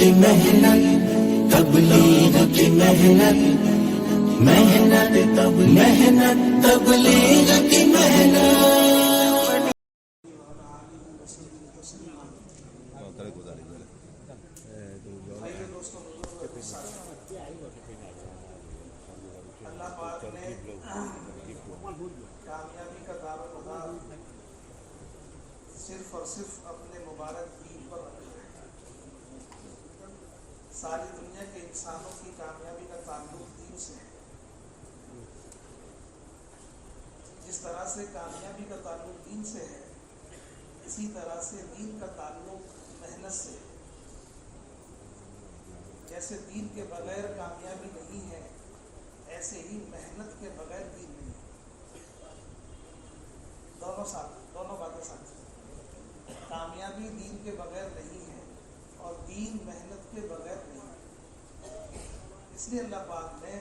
کی محنت، تبلیغ کی محنت، محنت تبلیغ کی محنت۔ اللہ پاک نے کامیابی کا دار و مدار صرف اور صرف اپنے مبارک دین پر رکھا ہے۔ ساری دنیا کے انسانوں کی کامیابی کا تعلق دین سے ہے۔ جس طرح سے کامیابی کا تعلق دین سے ہے، اسی طرح سے دین کا تعلق محنت سے ہے۔ جیسے دین کے بغیر کامیابی نہیں ہے، ایسے ہی محنت کے بغیر دین نہیں ہے۔ دونوں باتیں ساتھ ہیں۔ کامیابی دین کے بغیر نہیں ہے اور دین محنت کے بغیر نہیں ہے۔ اس لیے اللہ پاک نے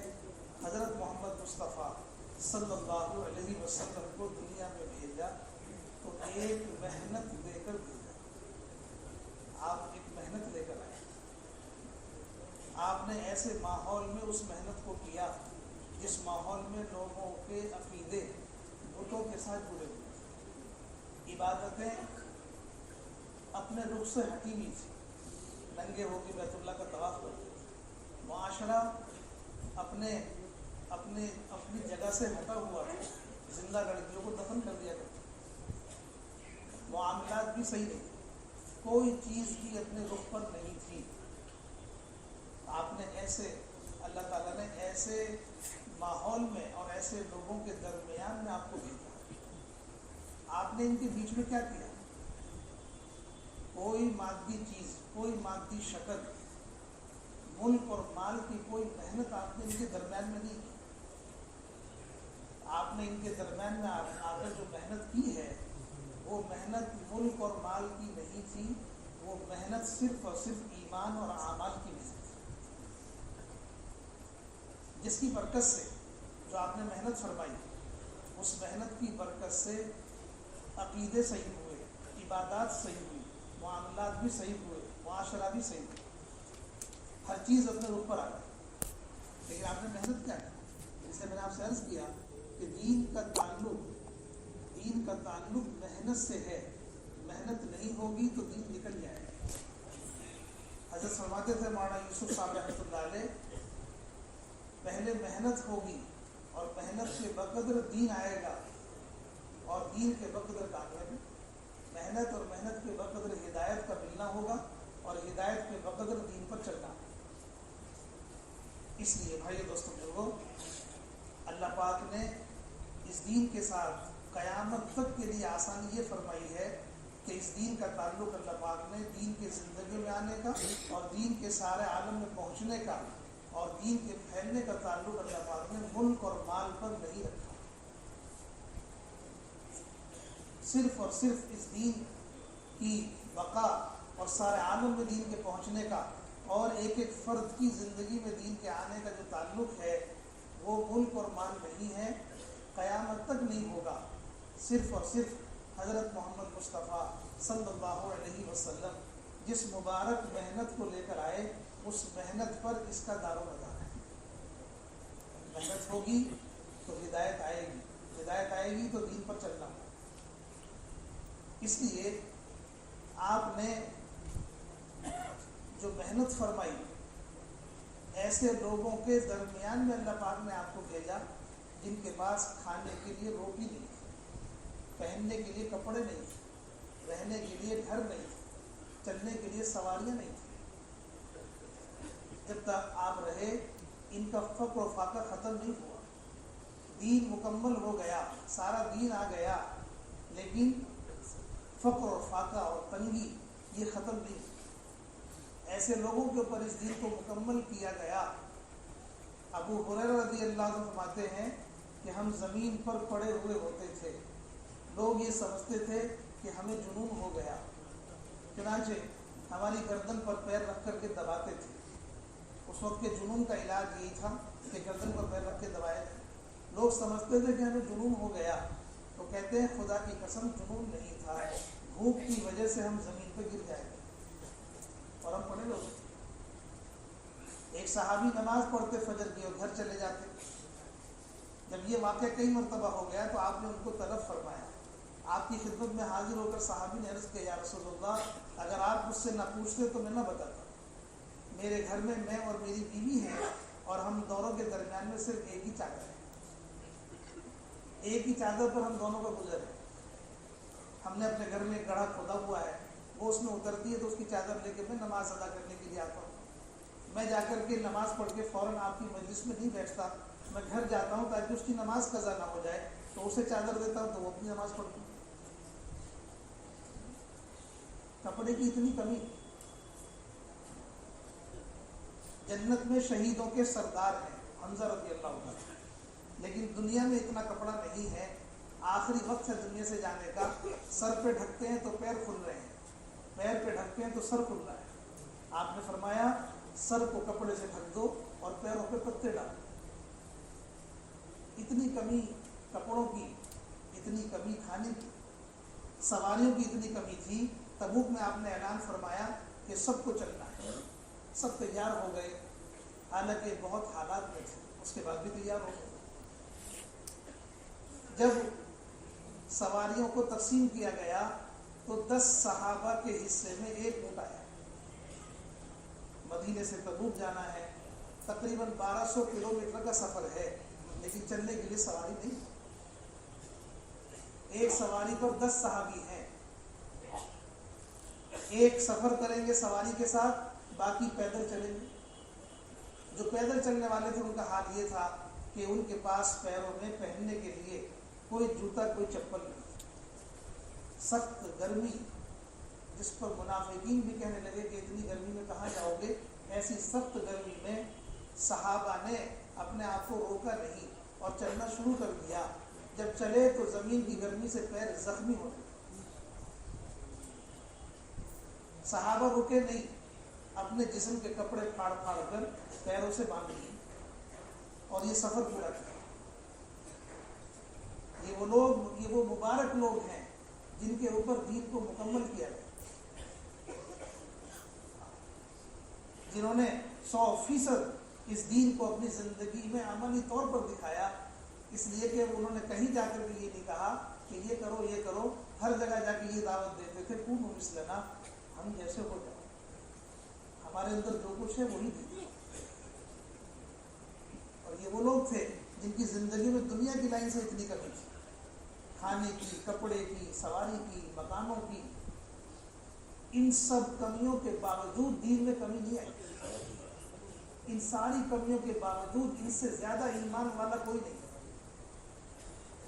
حضرت محمد مصطفیٰ صلی اللہ علیہ وسلم کو دنیا میں بھیجا تو ایک محنت دے کر بھیجا۔ آپ ایک محنت لے کر آئے۔ آپ نے ایسے ماحول میں اس محنت کو کیا جس ماحول میں لوگوں کے عقیدے بتوں کے ساتھ جڑے ہوئے تھے، عبادتیں اپنے رخ سے ہٹی ہوئی تھی، ننگے ہو کے بیت اللہ کا طواف کرتے تھے، معاشرہ اپنی جگہ سے ہٹا ہوا تھا، زندہ لڑکیوں کو دفن کر دیا کرتے، معاملات بھی صحیح نہیں، کوئی چیز بھی اپنے رخ پر نہیں تھی۔ آپ نے ایسے اللہ تعالیٰ نے ایسے ماحول میں اور ایسے لوگوں کے درمیان میں آپ کو بھیجا۔ آپ نے ان کے بیچ میں کیا کیا؟ کوئی مادی چیز، کوئی مادی شکل، ملک اور مال کی کوئی محنت آپ نے ان کے درمیان میں نہیں کی۔ آپ نے ان کے درمیان میں آ کر جو محنت کی ہے وہ محنت ملک اور مال کی نہیں تھی، وہ محنت صرف اور صرف ایمان اور اعمال کی محنت تھی، جس کی برکت سے جو آپ نے محنت فرمائی، اس محنت کی برکت سے عقیدے صحیح ہوئے، عبادات صحیح ہوئی، معاملات بھی صحیح ہوئے، معاشرہ بھی صحیح ہوئے، ہر چیز اپنے رخ پر آ گئی۔ لیکن آپ نے محنت کیا کی؟ جس سے میں نے آپ سے عرض کیا کہ دین کا تعلق محنت سے ہے، محنت نہیں ہوگی تو دین نکل جائے گا۔ حضرت فرماتے تھے مولانا یوسف صاحب رحمۃ اللہ علیہ، پہلے محنت ہوگی اور محنت کے بقدر دین آئے گا، اور دین کے بقدر کامیابی، محنت اور محنت کے بقدر ہدایت کا ملنا ہوگا، اور ہدایت کے بقدر دین پر چلنا ہوگا۔ اس لیے بھائی دوستوں بزرگوں، اللہ پاک نے اس دین کے ساتھ قیامت تک کے لیے آسانی یہ فرمائی ہے کہ اس دین کا تعلق اللہ پاک نے دین کے زندگی میں آنے کا اور دین کے سارے عالم میں پہنچنے کا اور دین کے پھیلنے کا تعلق اللہ پاک نے ملک اور مال پر نہیں رکھا۔ صرف اور صرف اس دین کی بقا اور سارے عالم میں دین کے پہنچنے کا اور ایک ایک فرد کی زندگی میں دین کے آنے کا جو تعلق ہے وہ ملک اور مال نہیں ہے، قیامت تک نہیں ہوگا۔ صرف اور صرف حضرت محمد مصطفیٰ صلی اللہ علیہ وسلم جس مبارک محنت کو لے کر آئے، اس محنت پر اس کا دار و مدار ہے۔ محنت ہوگی تو ہدایت آئے گی، ہدایت آئے گی تو دین پر چلنا ہوگا۔ اس لیے آپ نے جو محنت فرمائی، ایسے لوگوں کے درمیان میں اللہ پاک نے آپ کو بھیجا جن کے پاس کھانے کے لیے روٹی نہیں تھی، پہننے کے لیے کپڑے نہیں تھے، رہنے کے لیے گھر نہیں تھے، چلنے کے لیے سواریاں نہیں تھیں۔ جب تک آپ رہے ان کا فقر و فاقہ ختم نہیں ہوا، دین مکمل ہو گیا، سارا دین آ گیا، لیکن فقر اور فاقہ اور تنگی یہ ختم نہیں ہوئی۔ ایسے لوگوں کے اوپر اس دین کو مکمل کیا گیا۔ ابو ہریرہ رضی اللہ عنہ فرماتے ہیں کہ ہم زمین پر پڑے ہوئے ہوتے تھے، لوگ یہ سمجھتے تھے کہ ہمیں جنون ہو گیا، چنانچہ ہماری گردن پر پیر رکھ کر کے دباتے تھے۔ اس وقت کے جنون کا علاج یہی تھا کہ گردن پر پیر رکھ کے دبائے تھے۔ لوگ سمجھتے تھے کہ ہمیں جنون ہو گیا، تو کہتے ہیں خدا کی قسم جنون نہیں تھا، بھوک کی وجہ سے ہم زمین پہ گر جائیں گے اور ہم پڑے رہے۔ ایک صحابی نماز پڑھتے فجر کی اور گھر چلے جاتے. جب یہ واقعہ کئی مرتبہ ہو گیا تو آپ نے ان کو طلب فرمایا. آپ کی خدمت میں حاضر ہو کر صحابی نے عرض کیا یا رسول اللہ اگر آپ مجھ سے نہ پوچھتے تو میں نہ بتاتا. میرے گھر میں اور میری بیوی ہے اور ہم دونوں کے درمیان میں صرف ایک ہی چادر ہے. ایک ہی چادر پر ہم دونوں کا گزر ہے. ہم نے اپنے گھر میں ایک گڑھا کھودا ہوا ہے, وہ اس میں اترتی ہے تو اس کی چادر لے کے میں نماز ادا کرنے کے لیے آتا ہوں. میں جا کر کے نماز پڑھ کے فوراً آپ کی مجلس میں نہیں بیٹھتا, میں گھر جاتا ہوں تاکہ اس کی نماز قضا نہ ہو جائے, تو اسے چادر دیتا ہوں تو وہ اپنی نماز پڑھتی. کپڑے کی اتنی کمی. جنت میں شہیدوں کے سردار ہیں حمزہ رضی اللہ عنہ, لیکن دنیا میں اتنا کپڑا نہیں ہے. آخری وقت ہے دنیا سے جانے کا. سر پہ ڈھکتے ہیں تو پیر کھل رہے ہیں, پیر پہ ڈھکتے ہیں تو سر کھل رہا ہے. آپ نے فرمایا سر کو کپڑے سے ڈھک دو اور پیروں پہ پتے ڈالو. اتنی کمی کپڑوں کی, اتنی کمی کھانے کی, سواریوں کی اتنی کمی تھی. تبوک میں آپ نے اعلان فرمایا کہ سب کو چلنا ہے. سب تیار ہو گئے, حالانکہ بہت حالات میں تھے, اس کے بعد بھی تیار ہو گئے. جب سواریوں کو تقسیم کیا گیا تو 10 صحابہ کے حصے میں ایک اونٹ آیا. مدینے سے تبوک جانا ہے, تقریباً 1200 کلومیٹر کا سفر ہے, لیکن چلنے کے لیے سواری نہیں. ایک سواری پر 10 صحابی ہیں. ایک سفر کریں گے سواری کے ساتھ, باقی پیدل چلیں گے. جو پیدل چلنے والے تھے ان کا حال یہ تھا کہ ان کے پاس پیروں میں پہننے کے لیے کوئی جوتا کوئی چپل نہیں. سخت گرمی, جس پر منافقین بھی کہنے لگے کہ اتنی گرمی میں کہاں جاؤ گے. ایسی سخت گرمی میں صحابہ نے اپنے آپ کو روکا نہیں اور چلنا شروع کر دیا. جب چلے تو زمین کی گرمی سے پیر زخمی ہونے لگے. صحابہ رکے نہیں, اپنے جسم کے کپڑے پھاڑ پھاڑ کر پیروں سے باندھ لیے اور یہ سفر پورا کیا. یہ وہ مبارک لوگ ہیں جن کے اوپر دین کو مکمل کیا گیا, جنہوں نے 100% اس دین کو اپنی زندگی میں عملی طور پر دکھایا. اس لیے کہ انہوں نے کہیں جا کر بھی یہ نہیں کہا کہ یہ کرو یہ کرو. ہر جگہ جا کے یہ دعوت دیتے تھے کونوا مثلنا, ہم جیسے ہو جاؤ, ہمارے اندر جو کچھ ہے وہی دیتے. اور یہ وہ لوگ تھے جن کی زندگی میں دنیا کی لائن سے اتنی کمی تھی, کھانے کی, کپڑے کی, سواری کی, مکانوں کی. ان سب کمیوں کے باوجود دین میں کمی نہیں آئی. ان ساری کمیوں کے باوجود ان سے زیادہ ایمان والا کوئی نہیں.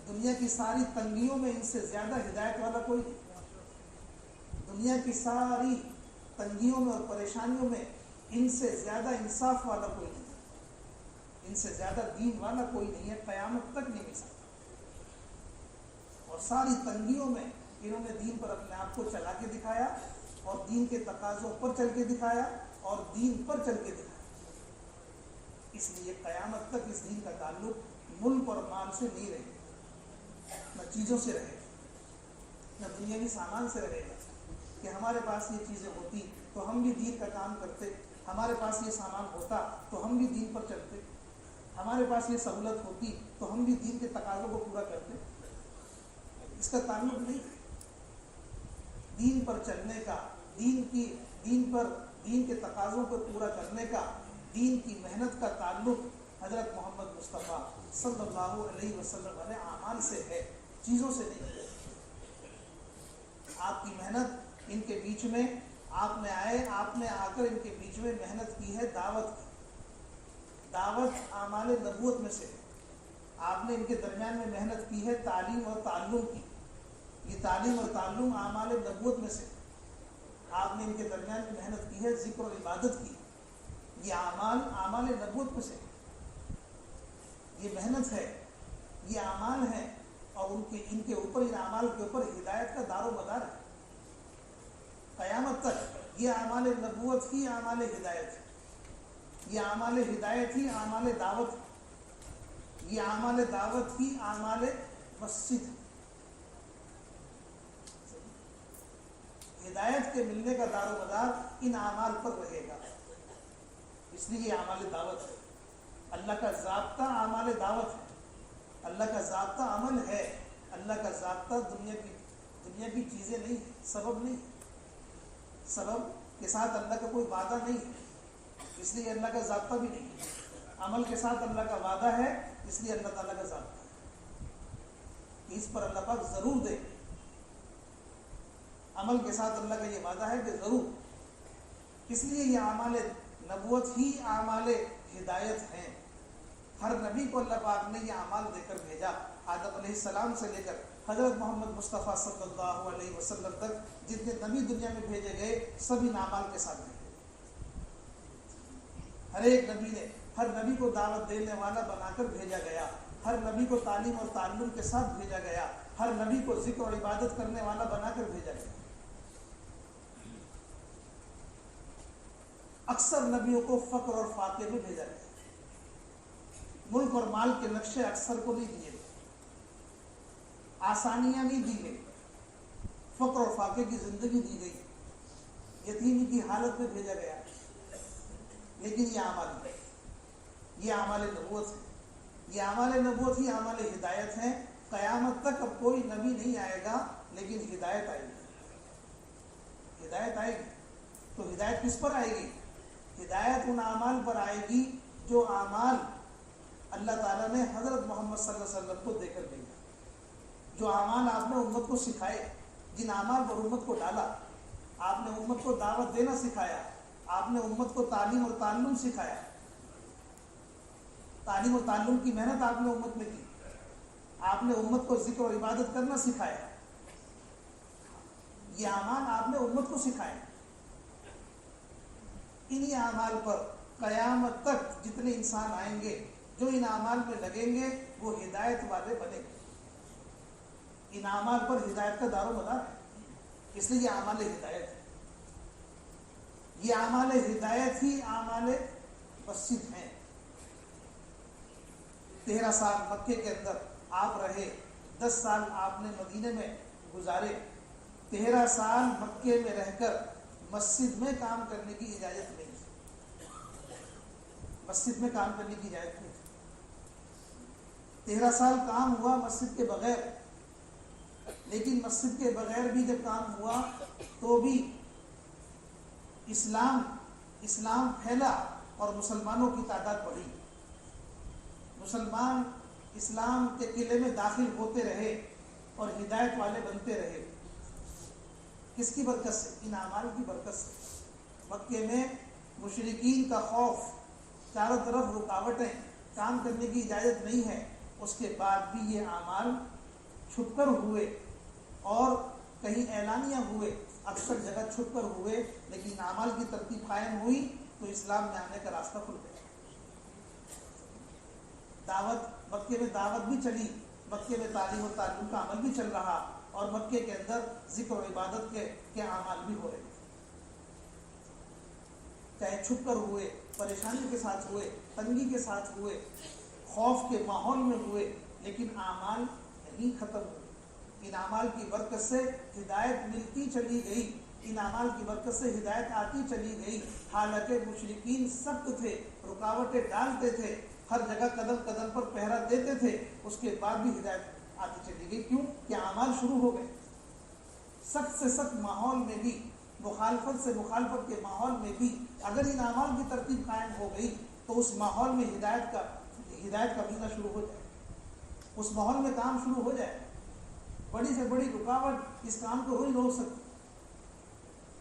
دنیا کی ساری تنگیوں میں ان سے زیادہ ہدایت والا کوئی نہیں. دنیا کی ساری تنگیوں میں اور پریشانیوں میں ان سے زیادہ انصاف والا کوئی نہیں, ان سے زیادہ دین والا کوئی نہیں ہے, قیامت تک نہیں مل سکتا. اور ساری تنگیوں میں انہوں نے دین پر اپنے آپ کو چلا کے دکھایا اور دین کے تقاضوں پر چل کے دکھایا اور دین پر چل کے دکھایا. اس لیے قیامت تک اس دین کا تعلق ملک اور مال سے نہیں رہے گا, نہ چیزوں سے رہے گا, نہ دنیاوی سامان سے رہے گا. کہ ہمارے پاس یہ چیزیں ہوتی تو ہم بھی دین کا کام کرتے, ہمارے پاس یہ سامان ہوتا تو ہم بھی دین پر چلتے, ہمارے پاس یہ سہولت ہوتی تو ہم بھی دین کے تقاضوں کو پورا کرتے. اس کا تعلق نہیں. دین پر چلنے کا, دین کے تقاضوں کو پورا کرنے کا, دین کی محنت کا تعلق حضرت محمد مصطفیٰ صلی اللہ علیہ وسلم والے اعمال سے ہے, چیزوں سے نہیں. آپ کی محنت ان کے بیچ میں, آپ نے آ کر ان کے بیچ میں محنت کی ہے دعوت کی. دعوت اعمال نبوت میں سے ہے. آپ نے ان کے درمیان میں محنت کی ہے تعلیم اور تعلم کی. یہ تعلیم اور تعلم اعمال نبوت میں سے. آپ نے ان کے درمیان میں محنت کی ہے ذکر اور عبادت کی. یہ اعمال نبوت میں سے. یہ محنت ہے, یہ اعمال ہیں, اور ان کے اوپر, ان اعمال کے اوپر ہدایت کا دار و مدار ہے. قیامت تک یہ اعمال نبوت ہی اعمال ہدایت ہے, یہ اعمال ہدایت ہی اعمال دعوت, یہ اعمال دعوت ہی اعمال مسجد. ہدایت کے ملنے کا دار و مدار ان اعمال پر رہے گا. اس لیے یہ اعمال دعوت ہے. اللہ کا ضابطہ اعمال دعوت ہے. اللہ کا ضابطہ عمل ہے. اللہ کا ضابطہ دنیا کی چیزیں نہیں، سبب نہیں. سبب کے ساتھ اللہ کا کوئی وعدہ نہیں ہے، اس لیے اللہ کا ضابطہ بھی نہیں ہے. عمل کے ساتھ اللہ کا وعدہ ہے، اس لیے اللہ تعالیٰ کا ضابطہ ہے. اس پر اللہ پاک ضرور دے. عمل کے ساتھ اللہ کا یہ وعدہ ہے کہ ضرور. اس لیے یہ اعمال نبوت ہی اعمال ہدایت ہیں. ہر نبی کو اللہ پاک نے یہ اعمال دے کر بھیجا. آدم علیہ السلام سے لے کر حضرت محمد مصطفیٰ صلی اللہ علیہ وسلم تک جتنے نبی دنیا میں بھیجے گئے سب ان اعمال کے ساتھ بھیجے. ہر ایک نبی نے ہر نبی کو دعوت دینے والا بنا کر بھیجا گیا. ہر نبی کو تعلیم اور تعلم کے ساتھ بھیجا گیا. ہر نبی کو ذکر اور عبادت کرنے والا بنا کر بھیجا گیا. اکثر نبیوں کو فقر اور فاقے میں بھیجا گیا. ملک اور مال کے نقشے اکثر کو نہیں دیے گئے، آسانیاں نہیں دی گئی، فقر اور فاقے کی زندگی دی گئی، یتیمی کی حالت میں بھیجا گیا. لیکن یہ اعمال ہے، یہ اعمال نبوت ہے. یہ اعمال نبوت ہی اعمال ہدایت ہیں. قیامت تک اب کوئی نبی نہیں آئے گا لیکن ہدایت آئے گی. ہدایت آئے گی تو ہدایت کس پر آئے گی؟ ہدایت ان اعمال پر آئے گی جو اعمال اللہ تعالیٰ نے حضرت محمد صلی اللہ علیہ وسلم کو دے کر بھیجا. جو اعمال آپ نے امت کو سکھائے، جن اعمال پر امت کو ڈالا. آپ نے امت کو دعوت دینا سکھایا، آپ نے امت کو تعلیم اور تعلم سکھایا. تعلیم اور تعلم کی محنت آپ نے امت میں کی. آپ نے امت کو ذکر اور عبادت کرنا سکھایا. یہ اعمال آپ نے امت کو سکھائے. انہی اعمال پر قیامت تک جتنے انسان آئیں گے جو ان اعمال میں لگیں گے وہ ہدایت والے بنے گے. ان اعمال پر ہدایت کا دار و مدار ہے. اس لیے یہ اعمال ہدایت ہے. یہ اعمال ہدایت ہی اعمال مسجد ہیں. 13 سال مکے کے اندر آپ رہے، 10 سال آپ نے مدینے میں گزارے. 13 سال مکے میں رہ کر مسجد میں کام کرنے کی اجازت نہیں. مسجد میں کام کرنے کی اجازت نہیں. 13 سال کام ہوا مسجد کے بغیر، لیکن مسجد کے بغیر بھی جب کام ہوا تو بھی اسلام پھیلا اور مسلمانوں کی تعداد بڑھی. مسلمان اسلام کے قلعے میں داخل ہوتے رہے اور ہدایت والے بنتے رہے. کس کی برکت سے؟ ان اعمال کی برکت سے. مکے میں مشرکین کا خوف، چاروں طرف رکاوٹیں، کام کرنے کی اجازت نہیں ہے. اس کے بعد بھی یہ اعمال چھپ کر ہوئے اور کہیں اعلانیہ ہوئے، اکثر جگہ چھپ کر ہوئے، لیکن اعمال کی ترتیب قائم ہوئی تو اسلام میں آنے کا راستہ کھل گیا. مکے میں دعوت بھی چلی، مکے میں تعلیم و تعلم کا عمل بھی چل رہا، اور مکے کے اندر ذکر و عبادت کے اعمال بھی ہو رہے تھے. چاہے چھپ کر ہوئے، پریشانی کے ساتھ ہوئے، تنگی کے ساتھ ہوئے، خوف کے ماحول میں ہوئے، لیکن اعمال نہیں ختم ہوئے. ان اعمال کی برکت سے ہدایت ملتی چلی گئی. ان اعمال کی برکت سے ہدایت آتی چلی گئی. حالانکہ مشرکین سخت تھے، رکاوٹیں ڈالتے تھے، ہر جگہ قدم قدم پر پہرا دیتے تھے، اس کے بعد بھی ہدایت آتی چلی گئی. کیوں؟ کہ اعمال شروع ہو گئے. سخت سے سخت ماحول میں بھی، مخالفت سے مخالفت کے ماحول میں بھی اگر ان اعمال کی ترتیب قائم ہو گئی تو اس ماحول میں ہدایت کا ملنا شروع ہو جائے، اس ماحول میں کام شروع ہو جائے. بڑی سے بڑی رکاوٹ اس کام کو نہیں روک سکتی.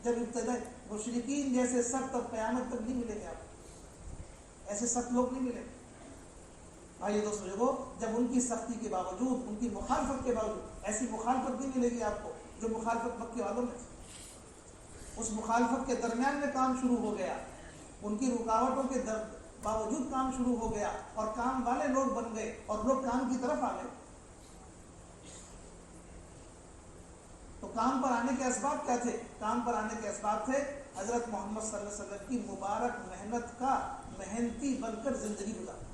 جب ابتدا مشرکین جیسے سخت اب قیامت تک نہیں ملیں گے. آپ ایسے سخت لوگ نہیں ملیں گے. بھائی دوست بزرگوں، جب ان کی سختی کے باوجود، ان کی مخالفت کے باوجود، ایسی مخالفت نہیں ملے گی آپ کو جو مخالفت مکے والوں میں تھی. اس مخالفت کے درمیان میں کام شروع ہو گیا، ان کی رکاوٹوں کے باوجود کام شروع ہو گیا، اور کام والے لوگ بن گئے اور لوگ کام کی طرف آ گئے. تو کام پر آنے کے اسباب کیا تھے؟ کام پر آنے کے اسباب تھے حضرت محمد صلی اللہ علیہ وسلم کی مبارک محنت کا محنتی بن کر زندگی گزارنا.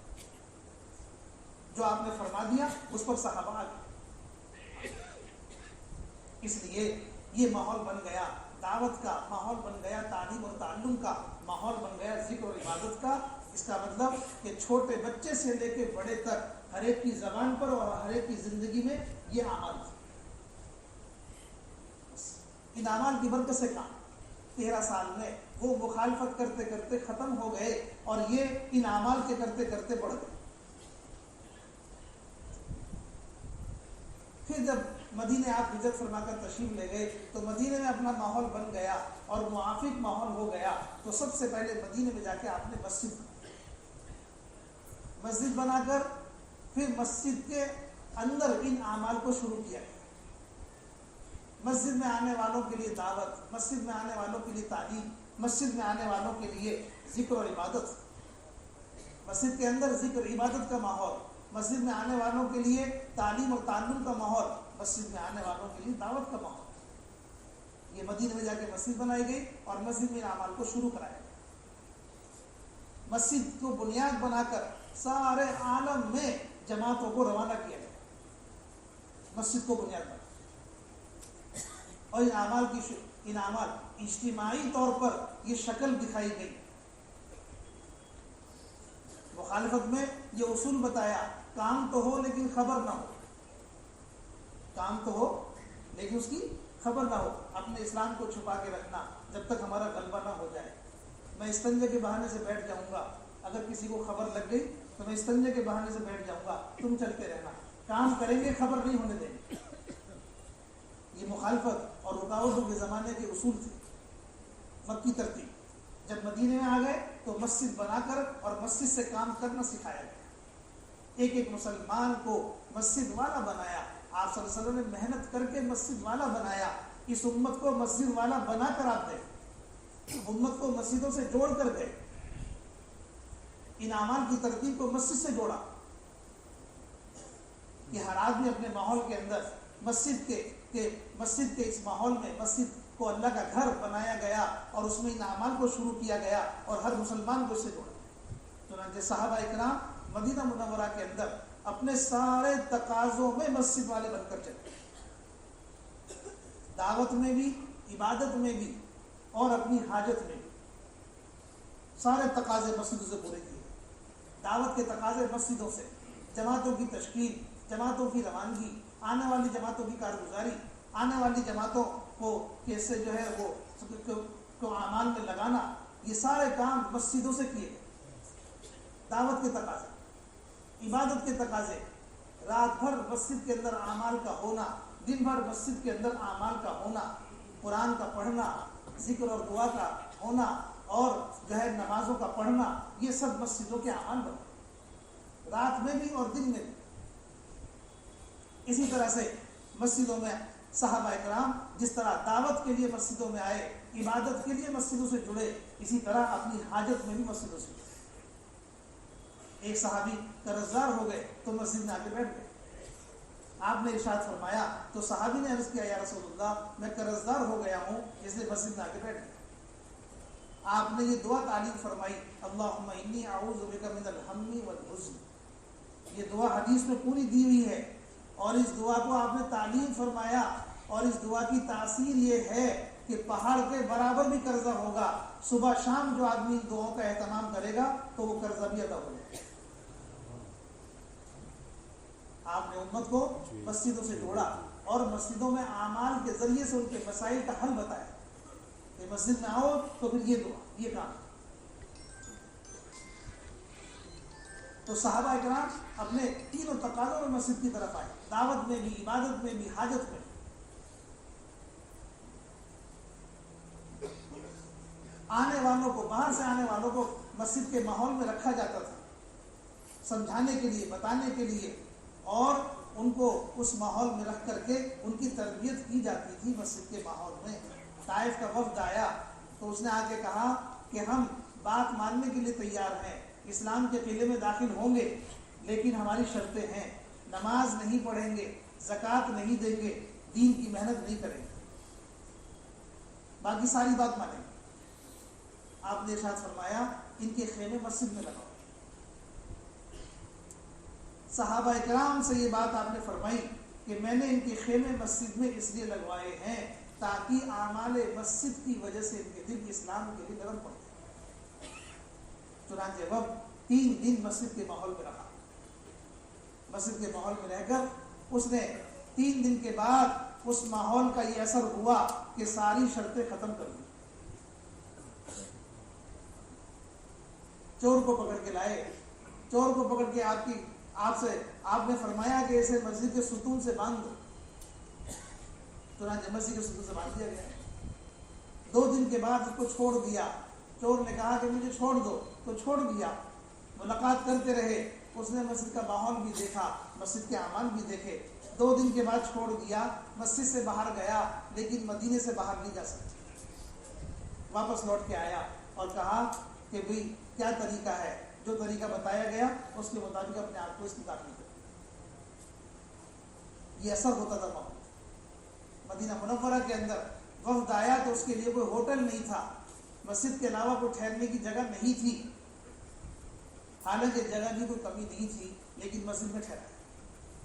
جو آپ نے فرما دیا اس پر صحابہ آ گئے. اس لیے یہ ماحول بن گیا. دعوت کا ماحول بن گیا، تعلیم اور تعلم کا ماحول بن گیا، ذکر اور عبادت کا۔ اس کا مطلب کہ چھوٹے بچے سے لے کے بڑے تک ہر ایک کی زبان پر اور ہر ایک کی زندگی میں یہ اعمال تھے۔ ان اعمال کی برکت سے کام 13 سال میں وہ مخالفت کرتے کرتے ختم ہو گئے اور یہ ان اعمال کے کرتے کرتے بڑھ گئے۔ پھر جب مدینے آپ ہجرت فرما کر تشریف لے گئے تو مدینے میں اپنا ماحول بن گیا اور موافق ماحول ہو گیا، تو سب سے پہلے مدینے میں جا کے آپ نے مسجد بنا کر پھر مسجد کے اندر ان اعمال کو شروع کیا۔ مسجد میں آنے والوں کے لیے دعوت، مسجد میں آنے والوں کے لیے تعلیم، مسجد میں آنے والوں کے لیے ذکر اور عبادت، مسجد کے اندر ذکر عبادت کا ماحول، مسجد میں آنے والوں کے لیے تعلیم اور تعلم کا ماحول، مسجد میں آنے والوں کے لیے دعوت کا ماحول۔ یہ مدینے میں جا کے مسجد بنائی گئی اور مسجد میں اعمال کو شروع کرایا گیا۔ مسجد کو بنیاد بنا کر سارے عالم میں جماعتوں کو روانہ کیا گیا، مسجد کو بنیاد بنا، اور ان اعمال اجتماعی طور پر یہ شکل دکھائی گئی۔ مخالفت میں یہ اصول بتایا، کام تو ہو لیکن خبر نہ ہو، کام تو ہو لیکن اس کی خبر نہ ہو، اپنے اسلام کو چھپا کے رکھنا جب تک ہمارا غلبہ نہ ہو جائے۔ میں استنجے کے بہانے سے بیٹھ جاؤں گا، اگر کسی کو خبر لگ گئی تو میں استنجے کے بہانے سے بیٹھ جاؤں گا، تم چلتے رہنا، کام کریں گے، خبر نہیں ہونے دیں گے۔ یہ مخالفت اور رکاوٹوں کے زمانے کے اصول تھے، مکی ترتیب۔ جب مدینے میں آ گئے تو مسجد بنا کر اور مسجد سے کام کرنا سکھایا گیا، ایک ایک مسلمان کو مسجد والا بنایا۔ آپ صلی اللہ علیہ وسلم نے محنت کر کے مسجد والا بنایا۔ اس امت کو مسجد والا بنا کر آپ گئے، امت کو مسجدوں سے جوڑ کر گئے، ان اعمال کی ترتیب کو مسجد سے جوڑا کہ ہر آدمی اپنے ماحول کے اندر مسجد کے اس ماحول میں مسجد کو اللہ کا گھر بنایا گیا اور اس میں ان اعمال کو شروع کیا گیا اور ہر مسلمان کو اس سے جوڑا۔ چنانچہ صحابہ اکرام مدینہ منورہ کے اندر اپنے سارے تقاضوں میں مسجد والے بن کر چلے، دعوت میں بھی، عبادت میں بھی اور اپنی حاجت میں بھی، سارے تقاضے مسجدوں سے پورے کیے۔ دعوت کے تقاضے مسجدوں سے، جماعتوں کی تشکیل، جماعتوں کی روانگی، آنے والی جماعتوں کی کارگزاری، آنے والی جماعتوں کو کیسے جو ہے وہ کو اعمال میں لگانا، یہ سارے کام مسجدوں سے کیے گئے۔ دعوت کے تقاضے، عبادت کے تقاضے، رات بھر مسجد کے اندر اعمال کا ہونا، دن بھر مسجد کے اندر اعمال کا ہونا، قرآن کا پڑھنا، ذکر اور دعا کا ہونا اور جو ہے نمازوں کا پڑھنا، یہ سب مسجدوں کے اعمال بنے، رات میں بھی اور دن میں بھی۔ اسی طرح سے مسجدوں میں صحابہ اکرام جس طرح دعوت کے لیے مسجدوں میں آئے، عبادت کے لیے مسجدوں سے جڑے، اسی طرح اپنی حاجت میں بھی مسجدوں سے جڑے۔ ایک صحابی قرضدار ہو گئے تو مسجد میں آ کے بیٹھ گئے، آپ نے ارشاد فرمایا تو صحابی نے عرض کیا یا رسول اللہ میں قرضدار ہو گیا ہوں، اس لیے مسجد میں آ کے بیٹھ گیا۔ آپ نے یہ دعا تعلیم فرمائی، اللہم انی اعوذ بک من الہم والحزن، یہ دعا حدیث میں پوری دی ہوئی ہے اور اس دعا کو آپ نے تعلیم فرمایا، اور اس دعا کی تاثیر یہ ہے کہ پہاڑ کے برابر بھی قرضہ ہوگا، صبح شام جو آدمی دعاؤں کا اہتمام کرے گا تو وہ قرضہ بھی ادا ہو جائے گا۔ آپ نے امت کو مسجدوں سے جوڑا اور مسجدوں میں اعمال کے ذریعے سے ان کے مسائل کا حل بتایا کہ مسجد میں آؤ تو پھر یہ دعا، یہ کام۔ تو صحابہ اکرام اپنے تینوں تقاضوں میں مسجد کی طرف آئے، دعوت میں بھی، عبادت میں بھی، حاجت میں بھی۔ آنے والوں کو، باہر سے آنے والوں کو مسجد کے ماحول میں رکھا جاتا تھا، سمجھانے کے لیے، بتانے کے لیے، اور ان کو اس ماحول میں رکھ کر کے ان کی تربیت کی جاتی تھی مسجد کے ماحول میں۔ طائف کا وفد آیا تو اس نے آ کے کہا کہ ہم بات ماننے کے لیے تیار ہیں، اسلام کے قلعے میں داخل ہوں گے، لیکن ہماری شرطیں ہیں، نماز نہیں پڑھیں گے، زکوٰۃ نہیں دیں گے، دین کی محنت نہیں کریں گے، باقی ساری بات مانیں گے۔ آپ نے ارشاد فرمایا ان کے خیمے مسجد میں لگاؤ۔ صحابہ اکرام سے یہ بات آپ نے فرمائی کہ میں نے ان کے خیمے مسجد میں اس لیے لگوائے ہیں تاکہ اعمال مسجد کی وجہ سے ان کے دل اسلام کے لیے نرم پڑتے. چنانچہ وہ 3 دن مسجد کے ماحول میں رہا. مسجد کے ماحول میں رہ کر اس نے 3 دن کے بعد اس ماحول کا یہ اثر ہوا کہ ساری شرطیں ختم کر دی. چور کو پکڑ کے لائے. چور کو پکڑ کے آپ نے فرمایا کہ اسے مسجد کے ستون سے باندھ دو. چنانچہ مسجد کے ستون سے باندھ دیا گیا. 2 دن کے بعد اس کو چھوڑ دیا. چور نے کہا کہ مجھے چھوڑ دو تو چھوڑ دیا. ملاقات کرتے رہے. اس نے مسجد کا ماحول بھی دیکھا, مسجد کے اعمال بھی دیکھے. 2 دن کے بعد چھوڑ دیا. مسجد سے باہر گیا لیکن مدینے سے باہر نہیں جا سکتا. واپس لوٹ کے آیا اور کہا کہ بھئی کیا طریقہ ہے. جو طریقہ بتایا گیا اس کے مطابق اپنے آپ کو اس کی داخل کر. یہ اثر ہوتا تھا ماحول. مدینہ منورہ کے اندر وفد آیا تو اس کے لیے کوئی ہوٹل نہیں تھا, مسجد کے علاوہ کوئی ٹھہرنے کی جگہ نہیں تھی. حالانکہ جگہ کی کوئی کمی نہیں تھی لیکن مسجد میں ٹھہرا.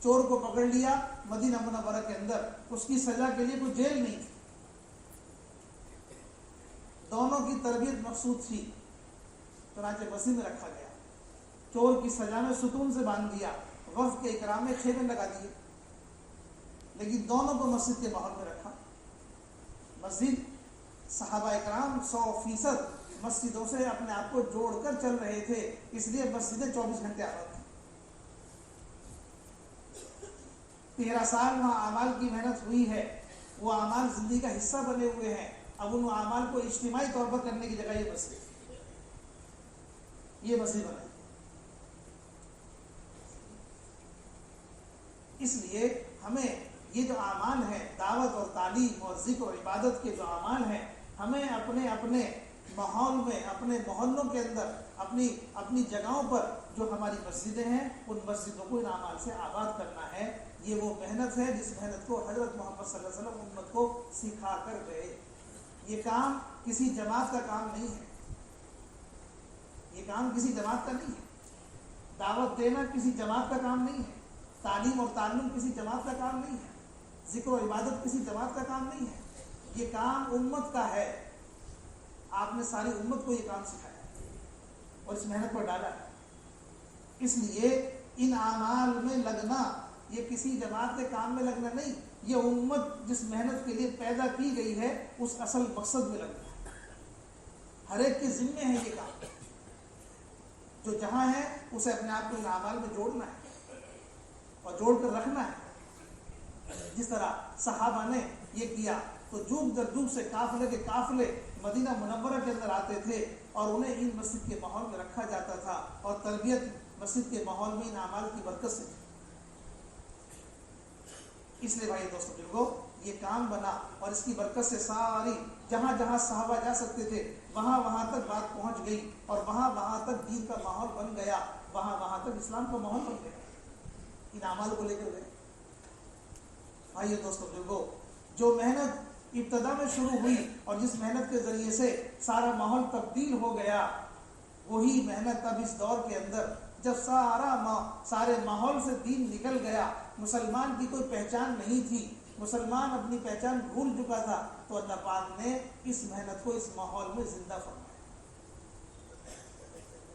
چور کو پکڑ لیا مدینہ منورہ کے اندر, اس کی سزا کے لیے کوئی جیل نہیں تھی. دونوں کی تربیت مقصود تھی. چنانچہ مسجد میں رکھا گیا. چور کی سزا میں ستون سے باندھ دیا. وفد کے اکرام میں خیمے لگا دیے لیکن دونوں کو مسجد کے ماحول میں رکھا. مسجد صحابہ اکرام 100% مسجدوں سے اپنے آپ کو جوڑ کر چل رہے تھے, اس لیے مسجدیں 24 گھنٹے آباد تھیں. 13 سال وہاں اعمال کی محنت ہوئی ہے. وہ اعمال زندگی کا حصہ بنے ہوئے ہیں. اب ان اعمال کو اجتماعی طور پر کرنے کی جگہ یہ مسجد بنا. اس لیے ہمیں یہ جو اعمال ہیں, دعوت اور تعلیم اور ذکر اور عبادت کے جو اعمال ہیں, ہمیں اپنے ماحول میں, اپنے محلوں کے اندر, اپنی جگہوں پر جو ہماری مسجدیں ہیں ان مسجدوں کو ان اعمال سے آباد کرنا ہے. یہ وہ محنت ہے جس محنت کو حضرت محمد صلی اللہ علیہ وسلم امت کو سکھا کر گئے. یہ کام کسی جماعت کا کام نہیں ہے. یہ کام کسی جماعت کا نہیں ہے. دعوت دینا کسی جماعت کا کام نہیں ہے. تعلیم اور تعلم کسی جماعت کا کام نہیں ہے. ذکر و عبادت کسی جماعت کا کام نہیں ہے. یہ کام امت کا ہے. آپ نے ساری امت کو یہ کام سکھایا اور اس محنت پر ڈالا ہے. اس لیے ان اعمال میں لگنا یہ کسی جماعت کے کام میں لگنا نہیں, یہ امت جس محنت کے لیے پیدا کی گئی ہے اس اصل مقصد میں لگنا ہے. ہر ایک کے ذمے ہے یہ کام. جو جہاں ہے اسے اپنے آپ کو ان اعمال میں جوڑنا ہے اور جوڑ کر رکھنا ہے. جس طرح صحابہ نے یہ کیا تو جوگ در جوگ سے قافلے مدینہ منورہ کے اندر آتے تھے اور انہیں ان مسجد کے ماحول میں رکھا جاتا تھا اور تربیت مسجد کے ماحول میں ان اعمال کی برکت سے. اس لیے بھائی دوستوں بزرگوں یہ کام بنا اور اس کی برکت سے ساری جہاں جہاں صحابہ جا سکتے تھے وہاں تک بات پہنچ گئی اور وہاں تک دین کا ماحول بن گیا, وہاں تک اسلام کا ماحول بن گیا. ان اعمال کو لے کر گئے. بھائی دوستوں بزرگوں جو محنت ابتدا میں شروع ہوئی اور جس محنت کے ذریعے سے سارا ماحول تبدیل ہو گیا, وہی محنت اب اس دور کے اندر جب سارے ماحول سے دین نکل گیا, مسلمان کی کوئی پہچان نہیں تھی, مسلمان اپنی پہچان بھول چکا تھا, تو اللہ پاک نے اس محنت کو اس ماحول میں زندہ فرمایا.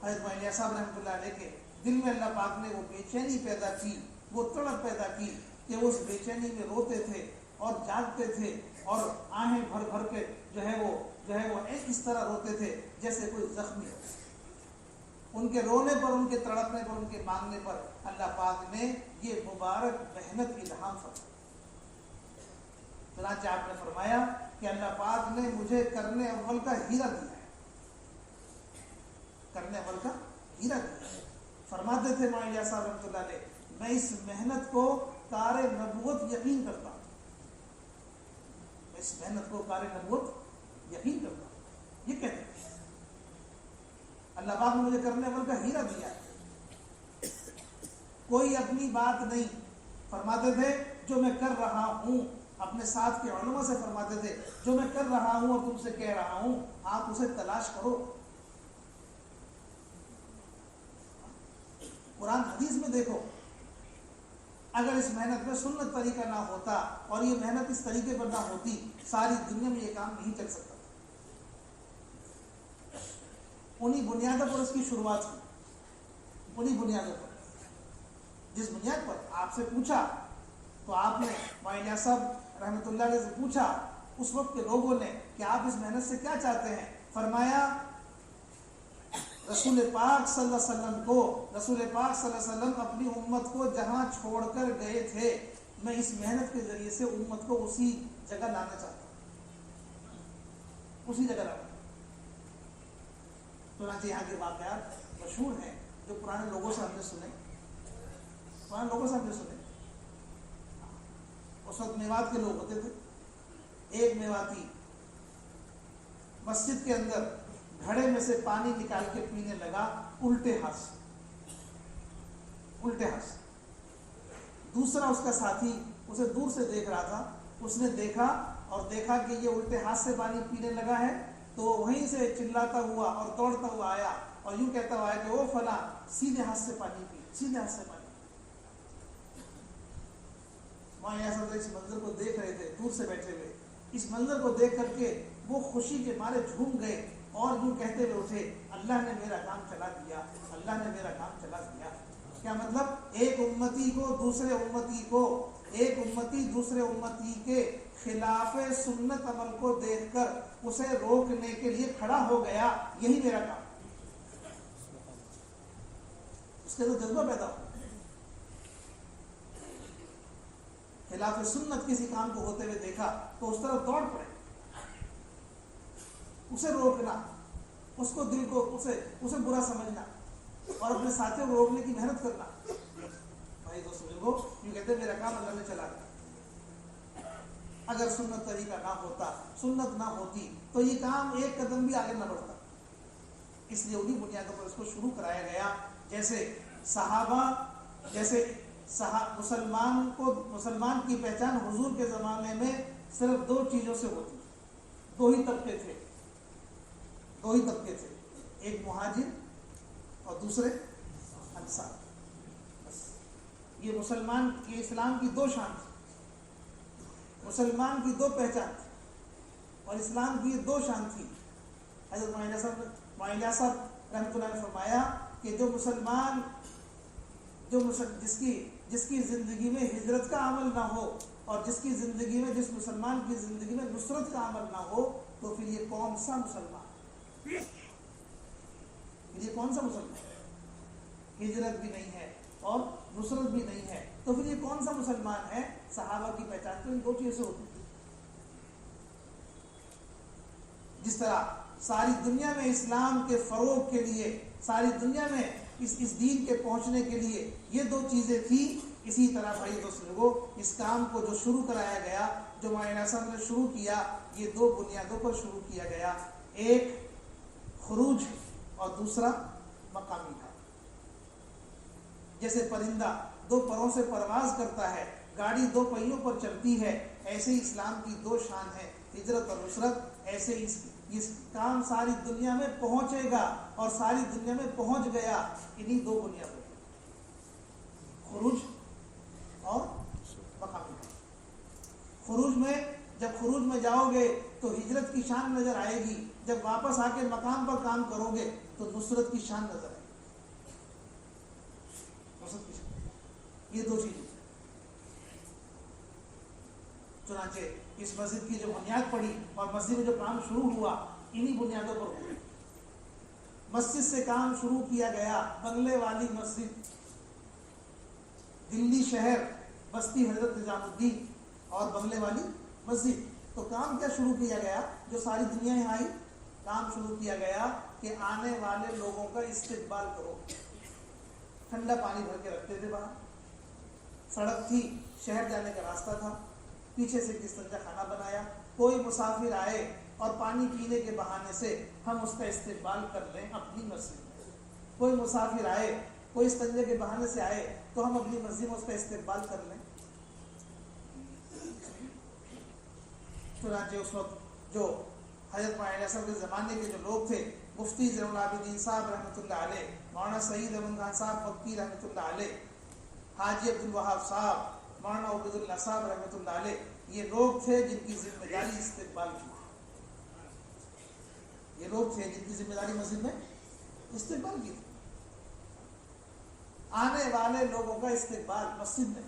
حضرت مولانا صاحب رحمۃ اللہ علیہ کے دل میں اللہ پاک نے وہ بے چینی پیدا کی, وہ تڑپ پیدا کی کہ وہ اس بے چینی میں روتے تھے اور جاگتے تھے اور آہیں بھر کے جو ہے وہ اس طرح روتے تھے جیسے کوئی زخمی ہو. ان کے رونے پر, ان کے تڑپنے پر, ان کے مانگنے پر اللہ پاک نے یہ مبارک محنت الہام فرمائی. چنانچہ آپ نے فرمایا کہ اللہ پاک نے مجھے کرنے اول کا ہیرا دیا ہے. کرنے اول کا ہیرا دیا ہے. فرماتے تھے مولانا صاحب رحمۃ اللہ علیہ, میں اس محنت کو کار نبوت یقین کرتا ہوں. میں اس محنت کو کار نبوت یقین کرتا ہوں. یہ کہتے ہیں اللہ پاک نے مجھے کرنے اول کا ہیرا دیا ہے. کوئی اپنی بات نہیں. فرماتے تھے جو میں کر رہا ہوں, اپنے ساتھ کے علماء سے فرماتے تھے جو میں کر رہا ہوں اور تم سے کہہ رہا ہوں آپ اسے تلاش کرو. قرآن حدیث میں دیکھو اگر اس محنت میں سنت طریقہ نہ ہوتا اور یہ محنت اس طریقے پر نہ ہوتی، ساری دنیا میں یہ کام نہیں چل سکتا۔ انہی بنیادوں پر اس کی شروعات ہوئی، انہی بنیادوں پر، جس بنیاد پر آپ سے پوچھا تو آپ نے معین صاحب رحمۃ اللہ علیہ سے پوچھا اس وقت کے لوگوں نے کہ آپ اس محنت سے کیا چاہتے ہیں، فرمایا رسول پاک صلی اللہ علیہ وسلم کو، رسول پاک صلی اللہ علیہ وسلم اپنی امت کو جہاں چھوڑ کر گئے تھے، میں اس محنت کے ذریعے سے امت کو اسی جگہ لانا چاہتا ہوں، اسی جگہ لانا۔ چنانچہ یہاں کے واقعات مشہور ہیں جو پرانے لوگوں سے ہم نے سنے، پرانے لوگوں سے ہم نے سنے۔ اس وقت میوات کے لوگ ہوتے تھے، ایک میواتی مسجد کے اندر گھڑے میں سے پانی نکال کے پینے لگا الٹے ہاتھ سے، الٹے ہاتھ سے۔ دوسرا اس کا ساتھی اسے دور سے دیکھ رہا تھا، اس نے دیکھا اور دیکھا کہ یہ الٹے ہاتھ سے پانی پینے لگا ہے، تو وہیں سے چلاتا ہوا اور دوڑتا ہوا آیا اور یوں کہتا ہوا کہ او فلاں سیدھے ہاتھ سے پانی پی، سیدھے ہاتھ سے پانی پی۔ معین صاحب اس منظر کو دیکھ رہے تھے دور سے بیٹھے ہوئے، اس منظر کو دیکھ کر کے وہ خوشی کے مارے جھوم گئے اور یوں کہتے ہوئے اٹھے، اللہ نے میرا کام چلا دیا، اللہ نے میرا کام چلا دیا۔ کیا مطلب؟ ایک امتی کو دوسرے امتی کو، ایک امتی دوسرے امتی کے خلاف سنت عمل کو دیکھ کر اسے روکنے کے لیے کھڑا ہو گیا، یہی میرا کام۔ اس کے تو جذبہ پیدا ہو، خلاف سنت کسی کام کو ہوتے ہوئے دیکھا تو اس طرف دوڑ پڑے، اسے روکنا، اس کو دل کو اسے برا سمجھنا اور اپنے ساتھیوں کو روکنے کی محنت کرنا۔ بھائی دوست بزرگوں، یوں کہتے ہیں میرا کام اللہ نے چلا دیا۔ اگر سنت طریقہ نہ ہوتا، سنت نہ ہوتی تو یہ کام ایک قدم بھی آگے نہ بڑھتا۔ اس لیے انہی بنیادوں پر اس کو شروع کرایا گیا۔ جیسے صحابہ، جیسے مسلمان کی پہچان حضور کے زمانے میں صرف دو چیزوں سے ہوتی، دو ہی طبقے تھے، ایک مہاجر اور دوسرے انصار۔ بس یہ اسلام کی دو شان تھی، مسلمان کی دو پہچان تھی اور اسلام کی دو شان تھی۔ حضرت معین صاحب رحمۃ اللہ نے فرمایا کہ جو مسلمان جس کی زندگی میں ہجرت کا عمل نہ ہو اور جس مسلمان کی زندگی میں نصرت کا عمل نہ ہو تو پھر یہ کون سا مسلمان؟ یہ کون سا مسلمان؟ ہجرت بھی نہیں ہے اور نصرت بھی نہیں ہے تو پھر یہ کون سا مسلمان ہے؟ صحابہ کی پہچان تو ان دو چیزوں سے ہوتی ہے۔ جس طرح ساری دنیا میں اسلام کے فروغ کے لیے، ساری دنیا میں اس دین کے پہنچنے کے لیے یہ دو چیزیں تھی، اسی طرح بھائی دوست لوگوں اس کام کو جو شروع کرایا گیا، جو معین صاحب نے شروع کیا، یہ دو بنیادوں پر شروع کیا گیا، ایک خروج اور دوسرا مقامی کا۔ جیسے پرندہ دو پروں سے پرواز کرتا ہے، گاڑی دو پہیوں پر چلتی ہے، ایسے ہی اسلام کی دو شان ہے، ہجرت اور نصرت۔ ایسے اس کام ساری دنیا میں پہنچے گا اور ساری دنیا میں پہنچ گیا انہی دو بنیادوں پر، خروج اور مقامی کا۔ جب خروج میں جاؤ گے تو ہجرت کی شان نظر آئے گی، جب واپس آ کے مقام پر کام کرو گے تو نصرت کی شان نظر آئے گی، نصرت کی شان۔ یہ دو چیزیں۔ چنانچہ اس مسجد کی جو بنیاد پڑی اور مسجد میں جو کام شروع ہوا انہی بنیادوں پر ہوا۔ مسجد سے کام شروع کیا گیا، بنگلے والی مسجد، دلی شہر، بستی حضرت نظام الدین اور بنگلے والی مسجد۔ تو کام کیا شروع کیا گیا؟ جو ساری دنیا یہاں آئی، کام شروع کیا گیا کہ آنے والے لوگوں کا استقبال کرو۔ ٹھنڈا پانی بھر کے رکھتے تھے باہر، سڑک تھی، شہر جانے کا راستہ تھا، پیچھے سے استنجا خانہ بنایا، کوئی مسافر آئے اور پانی پینے کے بہانے سے ہم اس کا استقبال کر لیں اپنی مسجد میں۔ کوئی مسافر آئے، کوئی استنجے کے بہانے سے آئے تو ہم اپنی مسجد میں اس کا استقبال کر لیں۔ چنانچہ اس وقت جو حضرت معین صاحب کے زمانے کے جو لوگ تھے، مفتی زین العابدین صاحب رحمۃ اللہ علیہ، مولانا سعید احمد خان صاحب مکی رحمۃ اللہ علیہ، حاجی عبدالوہاب صاحب, مولانا عبید اللہ صاحب رحمۃ اللہ علیہ, یہ لوگ تھے جن کی ذمہ داری استقبال کی. یہ لوگ تھے جن کی ذمہ داری مسجد میں استقبال کی. آنے والے لوگوں کا استقبال مسجد میں.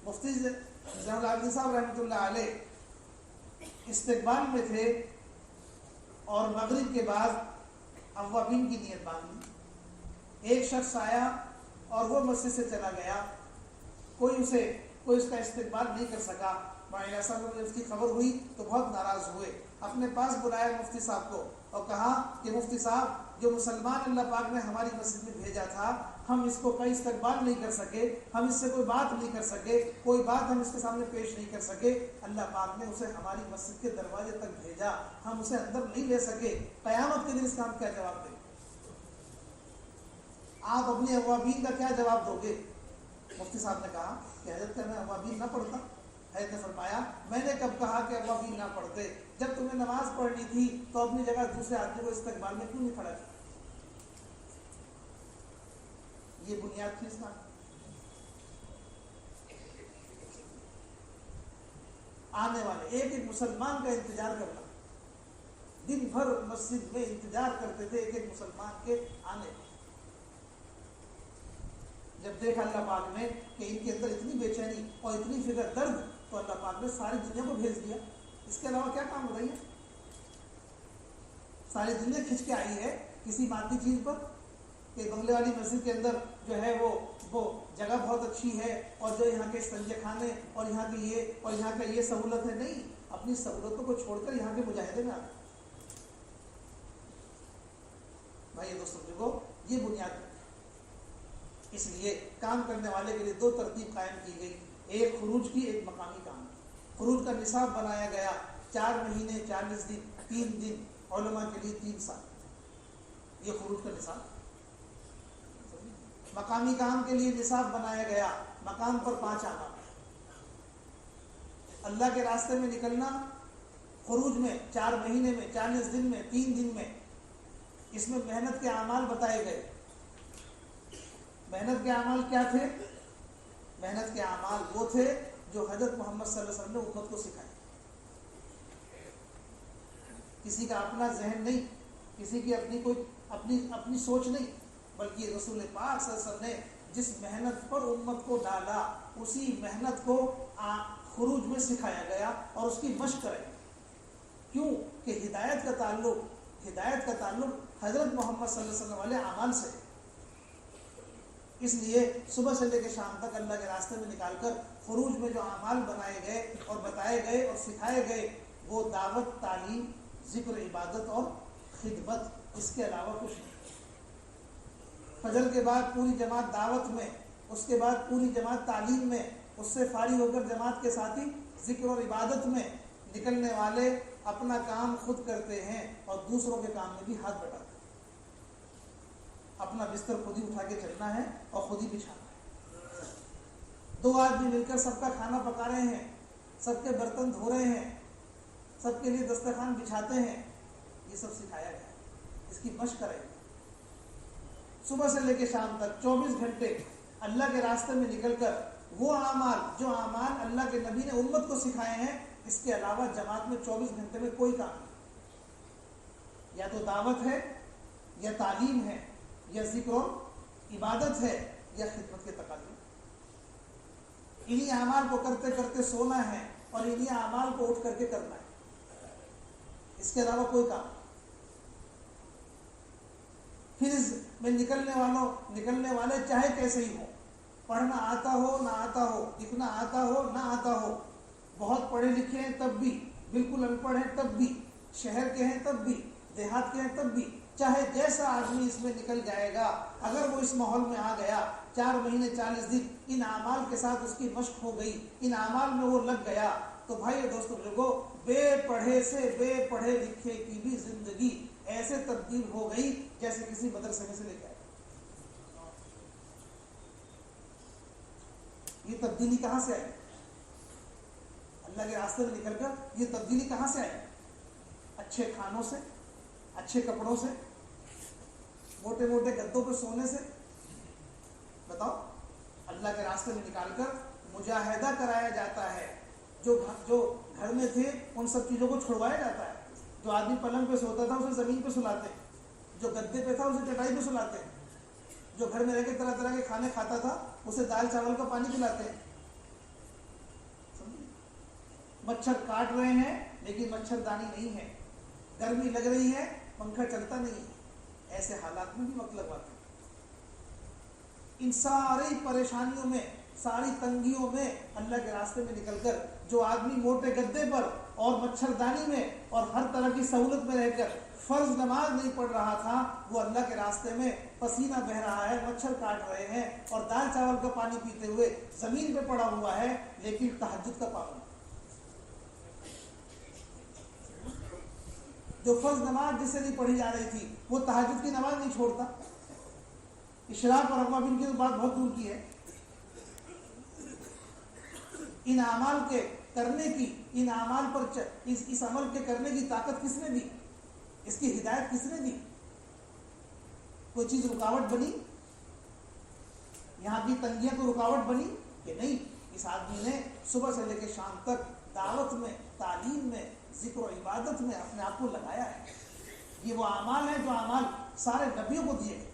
مفتی نظام العابدین صاحب رحمۃ اللہ علیہ استقبال میں تھے اور مغرب کے بعد اوابین کی نیت باندھی. ایک شخص آیا اور وہ مسجد سے چلا گیا, کوئی اس کا استقبال نہیں کر سکا. معاہدہ صاحب نے اس کی خبر ہوئی تو بہت ناراض ہوئے, اپنے پاس بلایا مفتی صاحب کو اور کہا کہ مفتی صاحب, جو مسلمان اللہ پاک نے ہماری مسجد میں بھیجا تھا, ہم اس کو کوئی استقبال نہیں کر سکے, ہم اس سے کوئی بات نہیں کر سکے, کوئی بات ہم اس کے سامنے پیش نہیں کر سکے. اللہ پاک نے اسے ہماری مسجد کے دروازے تک بھیجا, ہم اسے اندر نہیں لے سکے. قیامت کے دن اس کا ہم کیا جواب دیں؟ آپ اپنے اوابین کا کیا جواب دو گے؟ مفتی صاحب نے کہا کہ حضرت میں اوابین نہ پڑھتا. حضرت نے فرمایا, میں نے کب کہا کہ اوابین نہ پڑھتے؟ جب تمہیں نماز پڑھنی تھی تو اپنی جگہ دوسرے آدمی کو استقبال میں کیوں نہیں کھڑا کیا؟ یہ بنیاد تھی اسلام. آنے والے ایک ایک مسلمان کا انتظار کرنا, دن بھر مسجد میں انتظار کرتے تھے ایک ایک مسلمان کے آنے کا. جب دیکھا اللہ پاک نے کہ ان کے اندر اتنی بے چینی اور اتنی فکر درد, تو اللہ پاک نے ساری دنیا کو بھیج دیا. اس کے علاوہ کیا کام ہو رہی ہے؟ ساری دنیا کھنچ کے آئی ہے کسی مادی چیز پر کہ بنگلے والی مسجد کے اندر جو ہے وہ جگہ بہت اچھی ہے, اور جو یہاں کے استنجے خانے اور یہاں کی یہ اور یہاں کا یہ سہولت ہے. نہیں, اپنی سہولتوں کو چھوڑ کر یہاں کے مجاہدے میں آتے. بھائی دوستوں بزرگوں, یہ بنیاد ہے. اس لیے کام کرنے والے کے لیے دو ترتیب قائم کی گئی, ایک خروج کی, ایک مقامی کام. خروج کا نصاب بنایا گیا 4 مہینے 40 دن 3 دن, علماء کے لیے 3 سال. یہ خروج کا نصاب. مقامی کام کے لیے نصاب بنایا گیا, مقام پر 5 اعمال. اللہ کے راستے میں نکلنا خروج میں 4 مہینے میں 40 دن میں 3 دن میں. اس میں محنت کے اعمال بتائے گئے. محنت کے اعمال کیا تھے؟ محنت کے اعمال وہ تھے جو حضرت محمد صلی اللہ علیہ وسلم نے امت کو سکھائے. کسی کا اپنا ذہن نہیں, کسی کی اپنی سوچ نہیں, بلکہ رسول پاک صلی اللہ علیہ وسلم نے جس محنت پر امت کو ڈالا, اسی محنت کو خروج میں سکھایا گیا اور اس کی مشق کرائی. کیوں کہ ہدایت کا تعلق حضرت محمد صلی اللہ علیہ وسلم والے اعمال سے. اس لیے صبح سے لے کے شام تک اللہ کے راستے میں نکال کر خروج میں جو اعمال بنائے گئے اور بتائے گئے اور سکھائے گئے, وہ دعوت, تعلیم, ذکر, عبادت اور خدمت, اس کے علاوہ کچھ نہیں. فجر کے بعد پوری جماعت دعوت میں, اس کے بعد پوری جماعت تعلیم میں, اس سے فارغ ہو کر جماعت کے ساتھی ذکر اور عبادت میں. نکلنے والے اپنا کام خود کرتے ہیں اور دوسروں کے کام میں بھی ہاتھ بٹاتے ہیں. اپنا بستر خود ہی اٹھا کے چلنا ہے اور خود ہی بچھانا ہے. 2 آدمی مل کر سب کا کھانا پکا رہے ہیں, سب کے برتن دھو رہے ہیں, سب کے لیے دسترخوان بچھاتے ہیں. یہ سب سکھایا گیا, اس کی مشق کریں. صبح سے لے کے شام تک 24 گھنٹے اللہ کے راستے میں نکل کر وہ اعمال جو اعمال اللہ کے نبی نے امت کو سکھائے ہیں, اس کے علاوہ جماعت میں 24 گھنٹے میں کوئی کام نہیں. یا تو دعوت ہے, یا تعلیم ہے, یا ذکر و عبادت ہے, یا خدمت کے تقاضے. انہی اعمال کو کرتے کرتے سونا ہے اور انہی اعمال کو اٹھ کر کے کرنا ہے. اس کے علاوہ کوئی کام. پھر میں نکلنے والے چاہے کیسے ہی ہوں, پڑھنا آتا ہو نہ آتا ہو, لکھنا آتا ہو نہ آتا ہو, بہت پڑھے لکھے ہیں تب بھی, بالکل ان پڑھ ہیں تب بھی, شہر کے ہیں تب بھی, دیہات کے ہیں تب بھی, چاہے جیسا آدمی اس میں نکل جائے گا, اگر وہ اس ماحول میں آ گیا, 4 مہینے 40 دن ان اعمال کے ساتھ اس کی مشق ہو گئی, ان اعمال میں وہ لگ گیا, تو بھائی دوستو بزرگوں, بے پڑھے سے بے پڑھے لکھے کی بھی زندگی ایسے تبدیل ہو گئی جیسے کسی مدرسے میں سے لے کے آئے. یہ تبدیلی کہاں سے آئی؟ اللہ کے راستے میں نکل کر یہ تبدیلی کہاں سے آئی؟ اچھے کھانوں سے, اچھے کپڑوں سے, موٹے موٹے گدوں پہ سونے سے؟ بتاؤ. اللہ کے راستے میں نکال کر مجاہدہ کرایا جاتا ہے. جو گھر میں تھے ان سب چیزوں کو چھڑوایا جاتا ہے. جو آدمی پلنگ پہ سوتا تھا اسے زمین پہ سلاتے ہیں, جو گدے پہ تھا اسے چٹائی پہ سلاتے ہیں, جو گھر میں رہ کے طرح طرح کے کھانے کھاتا تھا اسے دال چاول کا پانی پلاتے ہیں. مچھر کاٹ رہے ہیں لیکن مچھردانی نہیں ہے, گرمی لگ رہی ہے پنکھا چلتا نہیں ہے. ایسے حالات میں بھی وقت لگواتے ہیں. ان ساری پریشانیوں میں, ساری تنگیوں میں اللہ کے راستے میں نکل کر جو آدمی موٹے گدے پر اور مچھردانی میں اور ہر طرح کی سہولت میں رہ کر فرض نماز نہیں پڑھ رہا تھا, وہ اللہ کے راستے میں پسینہ بہہ رہا ہے, مچھر کاٹ رہے ہیں اور دال چاول کا پانی پیتے ہوئے زمین پہ پڑا ہوا ہے, لیکن تہجد کا پابند. جو فرض نماز جس سے نہیں پڑھی جا رہی تھی وہ تہجد کی نماز نہیں چھوڑتا. اشراق اور اوابین کی تو بات بہت دور کی ہے. ان اعمال کے کرنے کی, ان اعمال پر اس عمل کے کرنے کی طاقت کس نے دی, اس کی ہدایت کس نے دی؟ کوئی چیز رکاوٹ بنی؟ یہاں کی تنگیاں کو رکاوٹ بنی کہ نہیں؟ اس آدمی نے صبح سے لے کے شام تک دعوت میں, تعلیم میں, ذکر و عبادت میں اپنے آپ کو لگایا ہے. یہ وہ اعمال ہیں جو اعمال سارے نبیوں کو دیے گئے.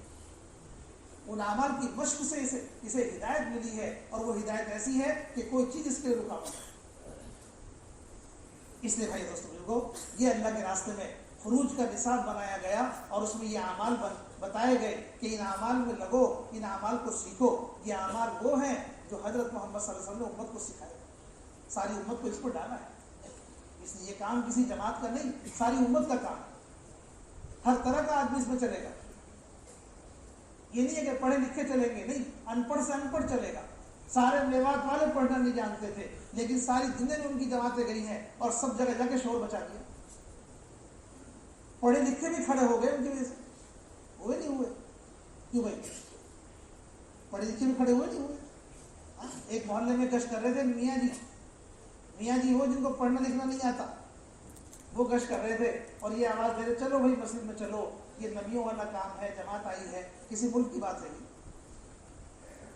ان اعمال کی مشق سے اسے ہدایت ملی ہے, اور وہ ہدایت ایسی ہے کہ کوئی چیز اس کے لیے رکاوٹ نہیں. اس لیے بھائی دوستوں بزرگوں, یہ اللہ کے راستے میں خروج کا نصاب بنایا گیا اور اس میں یہ اعمال بتائے گئے کہ ان اعمال میں لگو, ان اعمال کو سیکھو. یہ اعمال وہ ہیں جو حضرت محمد صلی اللہ علیہ وسلم نے امت کو سکھائے, ساری امت کو اس پر ڈالا ہے. اس لیے یہ کام کسی جماعت کا نہیں, ساری امت کا کام ہے. ہر طرح کا آدمی اس میں چلے گا. یہ نہیں ہے کہ پڑھے لکھے چلیں گے, نہیں, ان پڑھ سے ان پڑھ چلے گا. سارے میوات والے پڑھنا نہیں جانتے تھے, لیکن ساری دنیا میں ان کی جماعتیں گئی ہیں اور سب جگہ جا کے شور بچا دیا. پڑھے لکھے بھی کھڑے ہو گئے ان کی وجہ سے. ہوئے نہیں ہوئے؟ کیوں بھائی؟ پڑھے لکھے بھی کھڑے ہوئے نہیں ہوئے؟ ایک محلے میں گشت کر رہے تھے میاں جی وہ جن کو پڑھنا لکھنا نہیں آتا, وہ گشت کر رہے تھے اور یہ آواز دے رہے, چلو بھائی مسجد میں چلو, یہ نبیوں والا کام ہے, جماعت آئی ہے, کسی ملک کی بات نہیں.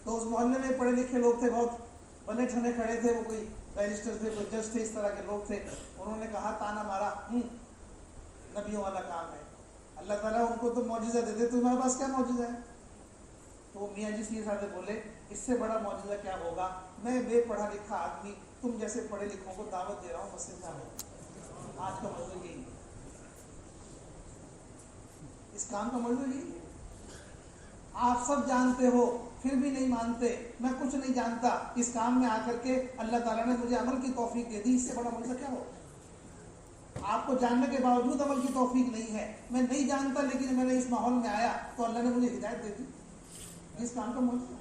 تو اس محلے میں پڑھے لکھے لوگ تھے, بہت بنے ٹھنے کھڑے تھے, وہ کوئی بیرسٹر تھے, کوئی جج تھے, اس طرح کے لوگ تھے. انہوں نے کہا, تانا مارا, نبیوں والا کام ہے, اللہ تعالیٰ ان کو تو معجزہ دے دے, تمہارے پاس کیا معجزہ ہے؟ تو میاں جی سیدھے سادھے بولے, اس سے بڑا معجزہ کیا ہوگا, میں بے پڑھا لکھا آدمی تم جیسے پڑھے لکھوں کو دعوت دے رہا ہوں مسجد میں. آج کا موضوع یہی ہے, اس کام کا موضوع یہی ہے. آپ سب جانتے ہو پھر بھی نہیں مانتے, میں کچھ نہیں جانتا, اس کام میں آ کر کے اللہ تعالیٰ نے مجھے عمل کی توفیق دے دی, اس سے بڑا معجزہ کیا ہو؟ آپ کو جاننے کے باوجود عمل کی توفیق نہیں ہے. میں نہیں جانتا لیکن میں نے اس ماحول میں آیا تو اللہ نے مجھے ہدایت دے دی. اس کام کا معجزہ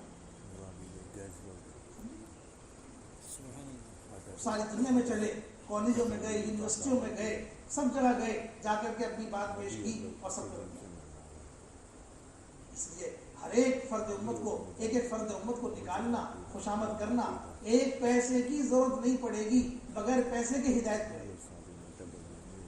ساری دنیا میں چلے, کالجوں میں گئے, یونیورسٹیوں میں گئے, سب جگہ گئے, جا کر کے اپنی بات پیش کی اور سب کر دیا. اس لیے ہر ایک فرد امت کو, ایک ایک فرد امت کو نکالنا, خوشامد کرنا. ایک پیسے کی ضرورت نہیں پڑے گی بغیر پیسے کے ہدایت ملے گی.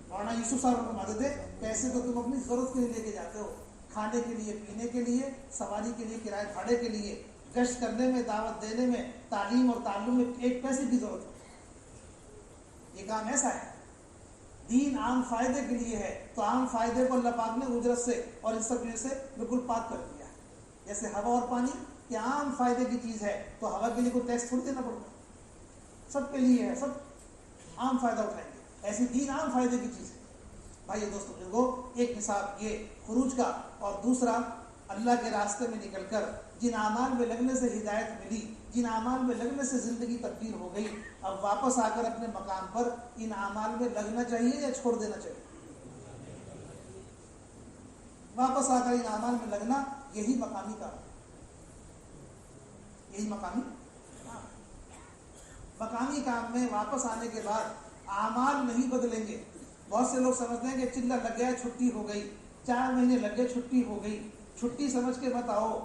مولانا یوسف صاحب کو مدد ہے, پیسے تو تم اپنی ضرورت کے لیے لے کے جاتے ہو, کھانے کے لیے, پینے کے لیے, سواری کے لیے, کرائے بھاڑے کے لیے, گشت کرنے میں, دعوت دینے میں, تعلیم اور تعلم میں ایک پیسے کی ضرورت ہے. یہ کام ایسا ہے, دین عام فائدے کے لیے ہے, تو عام فائدے کو اللہ پاک نے اجرت سے اور ان سب چیزوں سے بالکل پاک کر دیا ہے. جیسے ہوا اور پانی یہ عام فائدے کی چیز ہے, تو ہوا کے لیے کوئی ٹیکس تھوڑی دینا پڑتا, سب کے لیے ہے, سب عام فائدہ اٹھائیں گے. ایسی دین عام فائدے کی چیز ہے. بھائی دوستوں بزرگوں, ایک نصاب یہ خروج کا, اور دوسرا اللہ کے راستے میں نکل کر جن اعمال میں لگنے سے ہدایت ملی, جن اعمال میں لگنے سے زندگی تبدیل ہو گئی, اب واپس آ کر اپنے مقام پر ان اعمال میں لگنا چاہیے یا چھوڑ دینا چاہیے؟ واپس آ کر ان اعمال میں لگنا, یہی مقامی کام ہے, یہی مقامی کام. مقامی کام میں واپس آنے کے بعد اعمال نہیں بدلیں گے. بہت سے لوگ سمجھتے ہیں کہ چلہ لگ گیا, چھٹی ہو گئی, 4 مہینے لگ گئے, چھٹی ہو گئی. چھٹی سمجھ کے مت آؤ.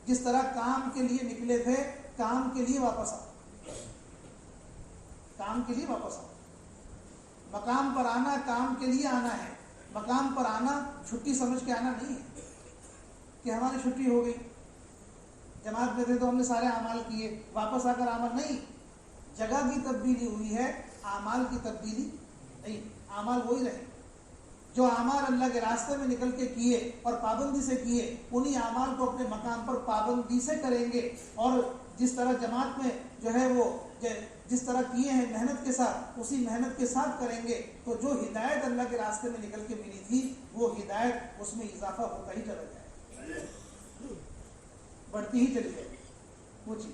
جس طرح کام کے لیے نکلے تھے, کام کے لیے واپس آؤ, کام کے لیے واپس آؤ. مقام پر آنا کام کے لیے آنا ہے. مقام پر آنا چھٹی سمجھ کے آنا نہیں ہے کہ ہماری چھٹی ہو گئی, جماعت میں تھے تو ہم نے سارے اعمال کیے، واپس آ کر عمل نہیں، جگہ کی تبدیلی ہوئی ہے، اعمال کی تبدیلی نہیں، اعمال وہی رہے۔ جو اعمال اللہ کے راستے میں نکل کے کیے اور پابندی سے کیے، انہی اعمال کو اپنے مقام پر پابندی سے کریں گے، اور جس طرح جماعت میں جو ہے وہ جس طرح کیے ہیں محنت کے ساتھ، اسی محنت کے ساتھ کریں گے، تو جو ہدایت اللہ کے راستے میں نکل کے ملی تھی وہ ہدایت اس میں اضافہ ہوتا ہی چلا جائے، بڑھتی ہی چلی جائے وہ چیز۔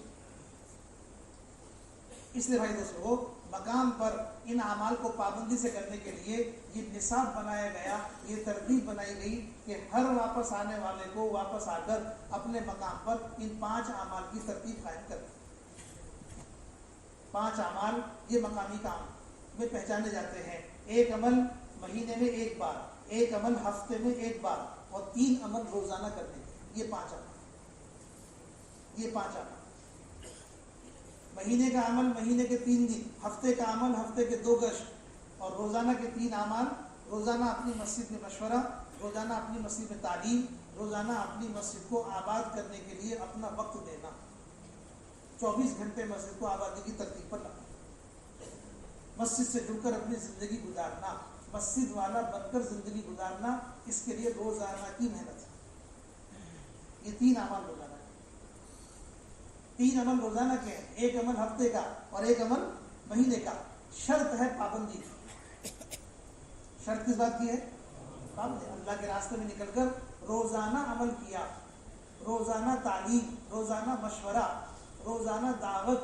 اس لیے بھائی دوستو، مقام پر ان اعمال کو پابندی سے کرنے کے لیے یہ نصاب بنایا گیا، یہ ترتیب بنائی گئی کہ ہر واپس آنے والے کو واپس آ کر اپنے مقام پر ان 5 اعمال کی ترتیب قائم کریں۔ 5 اعمال یہ مقامی کام میں پہچانے جاتے ہیں۔ ایک عمل مہینے میں 1 بار، ایک عمل ہفتے میں 1 بار، اور 3 عمل روزانہ کرنے کے، یہ 5 عمل، یہ 5 عمل۔ مہینے کا عمل مہینے کے 3 دن، ہفتے کا عمل ہفتے کے 2 گشت، اور روزانہ کے 3 اعمال، روزانہ اپنی مسجد میں مشورہ، روزانہ اپنی مسجد میں تعلیم، روزانہ اپنی مسجد کو آباد کرنے کے لیے اپنا وقت دینا، 24 گھنٹے مسجد کو آبادی کی ترتیب پر لانا، مسجد سے جڑ کر اپنی زندگی گزارنا، مسجد والا بن کر زندگی گزارنا، اس کے لیے روزانہ کی محنت ہے۔ یہ 3 اعمال روزانہ، 3 عمل روزانہ کے ہیں، ایک عمل ہفتے کا اور ایک عمل مہینے کا۔ شرط ہے پابندی، شرط کس بات کی ہے؟ پابندی۔ اللہ کے راستے میں نکل کر روزانہ عمل کیا، روزانہ تعلیم، روزانہ مشورہ، روزانہ دعوت،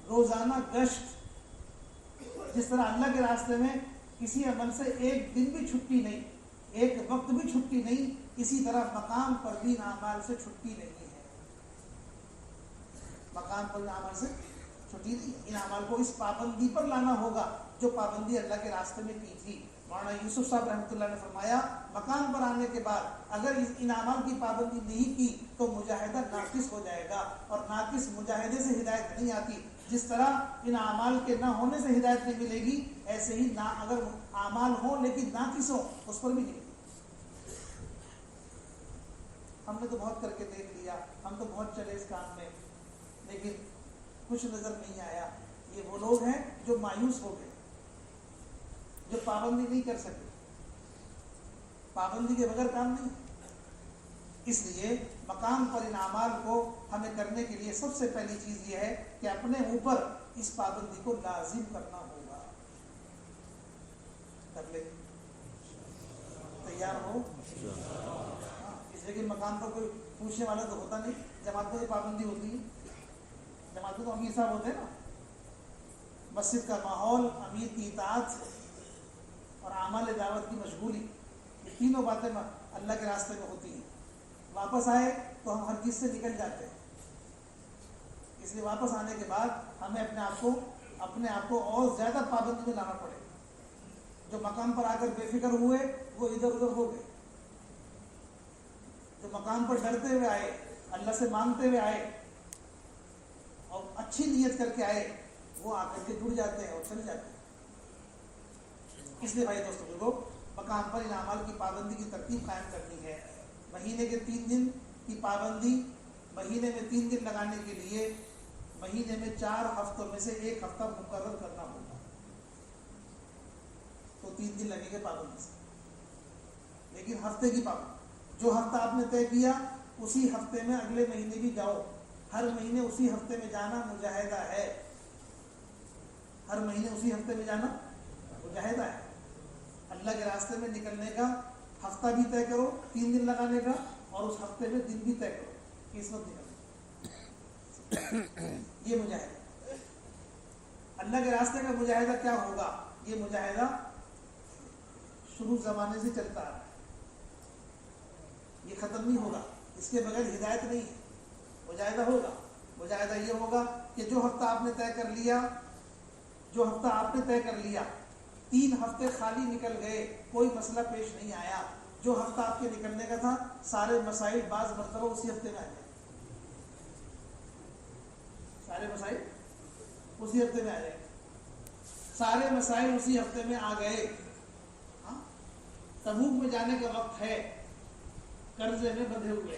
روزانہ گشت۔ جس طرح اللہ کے راستے میں کسی عمل سے ایک دن بھی چھٹی نہیں، ایک وقت بھی چھٹی نہیں، اسی طرح مقام پر بھی ان اعمال سے چھٹی نہیں ہے، مقام پر اعمال سے چھٹی نہیں۔ ان اعمال کو اس پابندی پر لانا ہوگا جو پابندی اللہ کے راستے میں کی تھی۔ مولانا یوسف صاحب رحمۃ اللہ نے فرمایا، مقام پر آنے کے بعد اگر ان اعمال کی پابندی نہیں کی تو مجاہدہ ناقص ہو جائے گا، اور ناقص مجاہدے سے ہدایت نہیں آتی۔ جس طرح ان اعمال کے نہ ہونے سے ہدایت نہیں ملے گی، ایسے ہی نہ اگر اعمال ہوں لیکن ناقص ہوں اس پر بھی نہیں ملے گی۔ ہم نے تو بہت کر کے دیکھ لیا، ہم تو بہت چلے اس کام میں، لیکن کچھ نظر نہیں آیا۔ یہ وہ لوگ ہیں جو مایوس ہو گئے، جو پابندی نہیں کر سکے، پابندی کے بغیر کام نہیں۔ اس لیے مقام پر ان اعمال کو ہمیں کرنے کے لیے سب سے پہلی چیز یہ ہے کہ اپنے اوپر اس پابندی کو لازم کرنا ہوگا۔ کر لیں، تیار ہو؟ اس لیے کہ مقام پر کوئی پوچھنے والا تو ہوتا نہیں، جماعت میں پابندی ہوتی ہے، جماعت میں تو امیر صاحب ہوتے ہیں نا۔ مسجد کا ماحول، امیر کی اطاعت اور اعمال دعوت کی مشغولی، یہ تینوں باتیں اللہ کے راستے میں ہوتی ہیں۔ واپس آئے تو ہم ہر چیز سے نکل جاتے ہیں، اس لیے واپس آنے کے بعد ہمیں اپنے آپ کو اور زیادہ پابندی میں لانا پڑے۔ جو مقام پر آ کر بے فکر ہوئے وہ ادھر ادھر ہو گئے، جو مقام پر ڈرتے ہوئے آئے، اللہ سے مانگتے ہوئے آئے اور اچھی نیت کر کے آئے، وہ آ کر کے جڑ جاتے ہیں اور چل جاتے ہیں۔ اس لیے بھائی دوستوں کو مقام پر ان اعمال کی پابندی کی ترتیب قائم کرنی ہے۔ مہینے کے 3 دن کی پابندی، مہینے میں 3 دن لگانے کے لیے مہینے میں 4 ہفتوں میں سے 1 ہفتہ مقرر کرنا ہوگا، تو 3 دن لگے گے پابندی سے۔ لیکن ہفتے کی پابندی، جو ہفتہ آپ نے طے کیا اسی ہفتے میں اگلے مہینے بھی جاؤ، ہر مہینے اسی ہفتے میں جانا مجاہدہ ہے، ہر مہینے اسی ہفتے میں جانا مجاہدہ ہے۔ اللہ کے راستے میں نکلنے کا ہفتہ بھی طے کرو، 3 دن لگانے کا، اور اس ہفتے میں دن بھی طے کرو کہ اس وقت نکلنا، یہ مجاہدہ۔ اللہ کے راستے کا مجاہدہ کیا ہوگا؟ یہ مجاہدہ شروع زمانے سے چلتا ہے، یہ ختم نہیں ہوگا، اس کے بغیر ہدایت نہیں ہے۔ مجاہدہ ہوگا، مجاہدہ یہ ہوگا کہ جو ہفتہ آپ نے طے کر لیا، جو ہفتہ آپ نے طے کر لیا، 3 ہفتے خالی نکل گئے، کوئی مسئلہ پیش نہیں آیا، جو ہفتہ آپ کے نکلنے کا تھا سارے مسائل بعض مرتبہ اسی ہفتے میں آ گئے، سارے مسائل اسی ہفتے میں آ گئے، سارے مسائل اسی ہفتے میں آ گئے۔ تبوک میں جانے کا وقت ہے، قرضے میں بندھے ہوئے،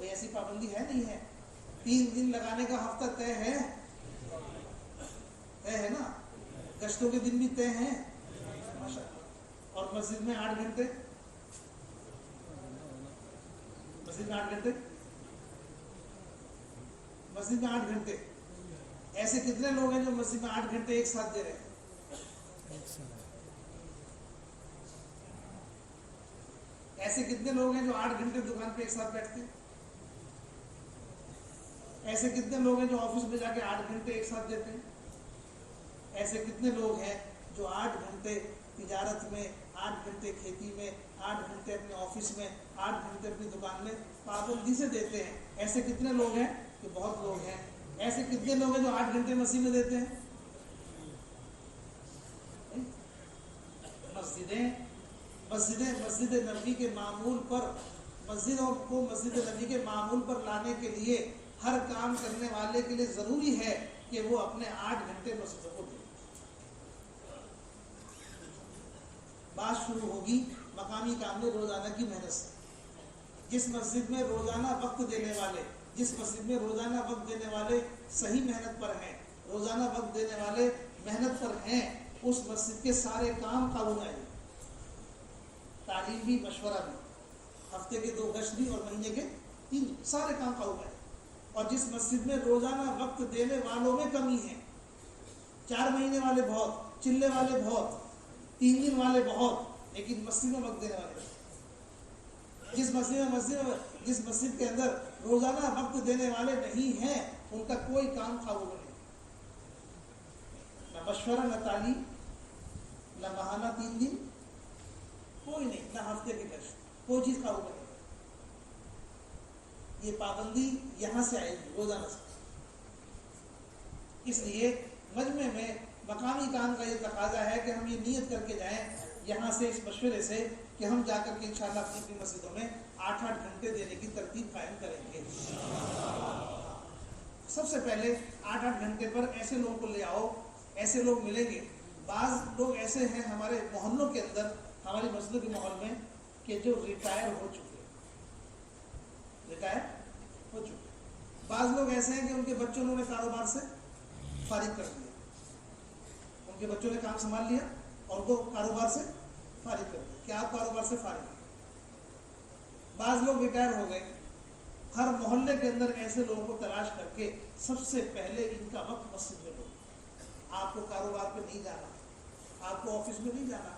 کوئی ایسی پابندی ہے نہیں ہے. 3 دن لگانے کا ہفتہ طے ہے نا, گشتوں کے دن بھی طے ہیں ماشاء اللہ. اور مسجد میں 8 گھنٹے, مسجد میں 8 گھنٹے, مسجد میں 8 گھنٹے. ایسے کتنے لوگ ہیں جو مسجد میں 8 گھنٹے ایک ساتھ دے رہے ہیں؟ ایسے کتنے لوگ ہیں جو 8 گھنٹے دکان پہ ایک ساتھ بیٹھتے ہیں؟ ایسے کتنے لوگ ہیں جو آفس میں جا کے 8 گھنٹے ایک ساتھ دیتے ہیں؟ ایسے کتنے لوگ ہیں جو 8 گھنٹے تجارت میں, 8 گھنٹے کھیتی میں, 8 گھنٹے اپنے آفس میں, 8 گھنٹے اپنی دکان میں پابندی سے دیتے ہیں؟ ایسے کتنے لوگ ہیں؟ کہ بہت لوگ ہیں. ایسے کتنے لوگ ہیں جو 8 گھنٹے مسجد میں دیتے ہیں؟ مسجد نبوی کے معمول پر, مسجدوں کو مسجد نبوی کے معمول پر لانے کے لیے ہر کام کرنے والے کے لیے ضروری ہے کہ وہ اپنے 8 گھنٹے مسجدوں کو دے. بات شروع ہوگی مقامی کام میں روزانہ کی محنت سے. جس مسجد میں روزانہ وقت دینے والے, جس مسجد میں روزانہ وقت دینے والے صحیح محنت پر ہیں, روزانہ وقت دینے والے محنت پر ہیں, اس مسجد کے سارے کام قابو میں آئے. تعلیم بھی, مشورہ بھی, ہفتے کے 2 گشت بھی اور مہینے کے 3, سارے کام قابو میں آئے. اور جس مسجد میں روزانہ وقت دینے والوں میں کمی ہے, 4 مہینے والے بہت, چلے والے بہت, 3 دن والے بہت, لیکن مسجد میں وقت دینے والے, جس مسجد کے اندر روزانہ وقت دینے والے نہیں ہیں, ان کا کوئی کام قابو میں نہیں. نہ مشورہ, نہ تعلیم, نہ ماہانہ 3 دن, کوئی نہیں, نہ ہفتے کے گشت, کوئی چیز قابو میں نہیں. یہ پابندی یہاں سے آئے گی, روزانہ سے. اس لیے مجمع میں مقامی کام کا یہ تقاضا ہے کہ ہم یہ نیت کر کے جائیں یہاں سے, اس مشورے سے, کہ ہم جا کر کے انشاءاللہ اپنی مسجدوں میں 8-8 گھنٹے دینے کی ترتیب قائم کریں گے. سب سے پہلے 8-8 گھنٹے پر ایسے لوگوں کو لے آؤ, ایسے لوگ ملیں گے. بعض لوگ ایسے ہیں ہمارے محلوں کے اندر, ہماری مسجدوں کے ماحول میں, کہ جو ریٹائر ہو چکے, ریٹائر ہو چکے. بعض لوگ ایسے ہیں کہ ان کے بچوں نے کاروبار سے فارغ کر دیا, ان کے بچوں نے کام سنبھال لیا اور وہ کاروبار سے فارغ کر دیا کہ آپ کاروبار سے فارغ ہیں. بعض لوگ ریٹائر ہو گئے. ہر محلے کے اندر ایسے لوگوں کو تلاش کر کے سب سے پہلے ان کا وقت مسجد میں دو. آپ کو کاروبار پہ نہیں جانا, آپ کو آفس میں نہیں جانا,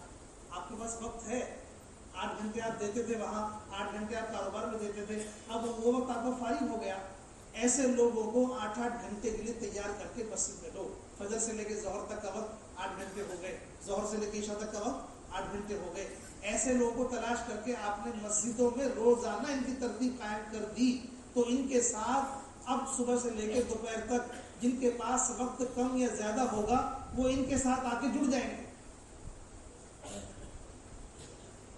آپ کے پاس وقت ہے. 8 گھنٹے آپ دیتے تھے وہاں, 8 گھنٹے آپ کاروبار میں دیتے تھے, اب وہ وقت آپ کو فارغ ہو گیا. ایسے لوگوں کو 8-8 گھنٹے کے لیے تیار کر کے مسجد میں دو. فجر سے لے کے ظہر تک کا وقت 8 گھنٹے ہو گئے, ظہر سے لے کے عشاء تک کا وقت 8 گھنٹے ہو گئے. ایسے لوگوں کو تلاش کر کے آپ نے مسجدوں میں روزانہ ان کی ترتیب قائم کر دی, تو ان کے ساتھ اب صبح سے لے کے دوپہر تک جن کے پاس وقت کم یا زیادہ ہوگا وہ ان کے ساتھ آ کے جڑ جائیں گے.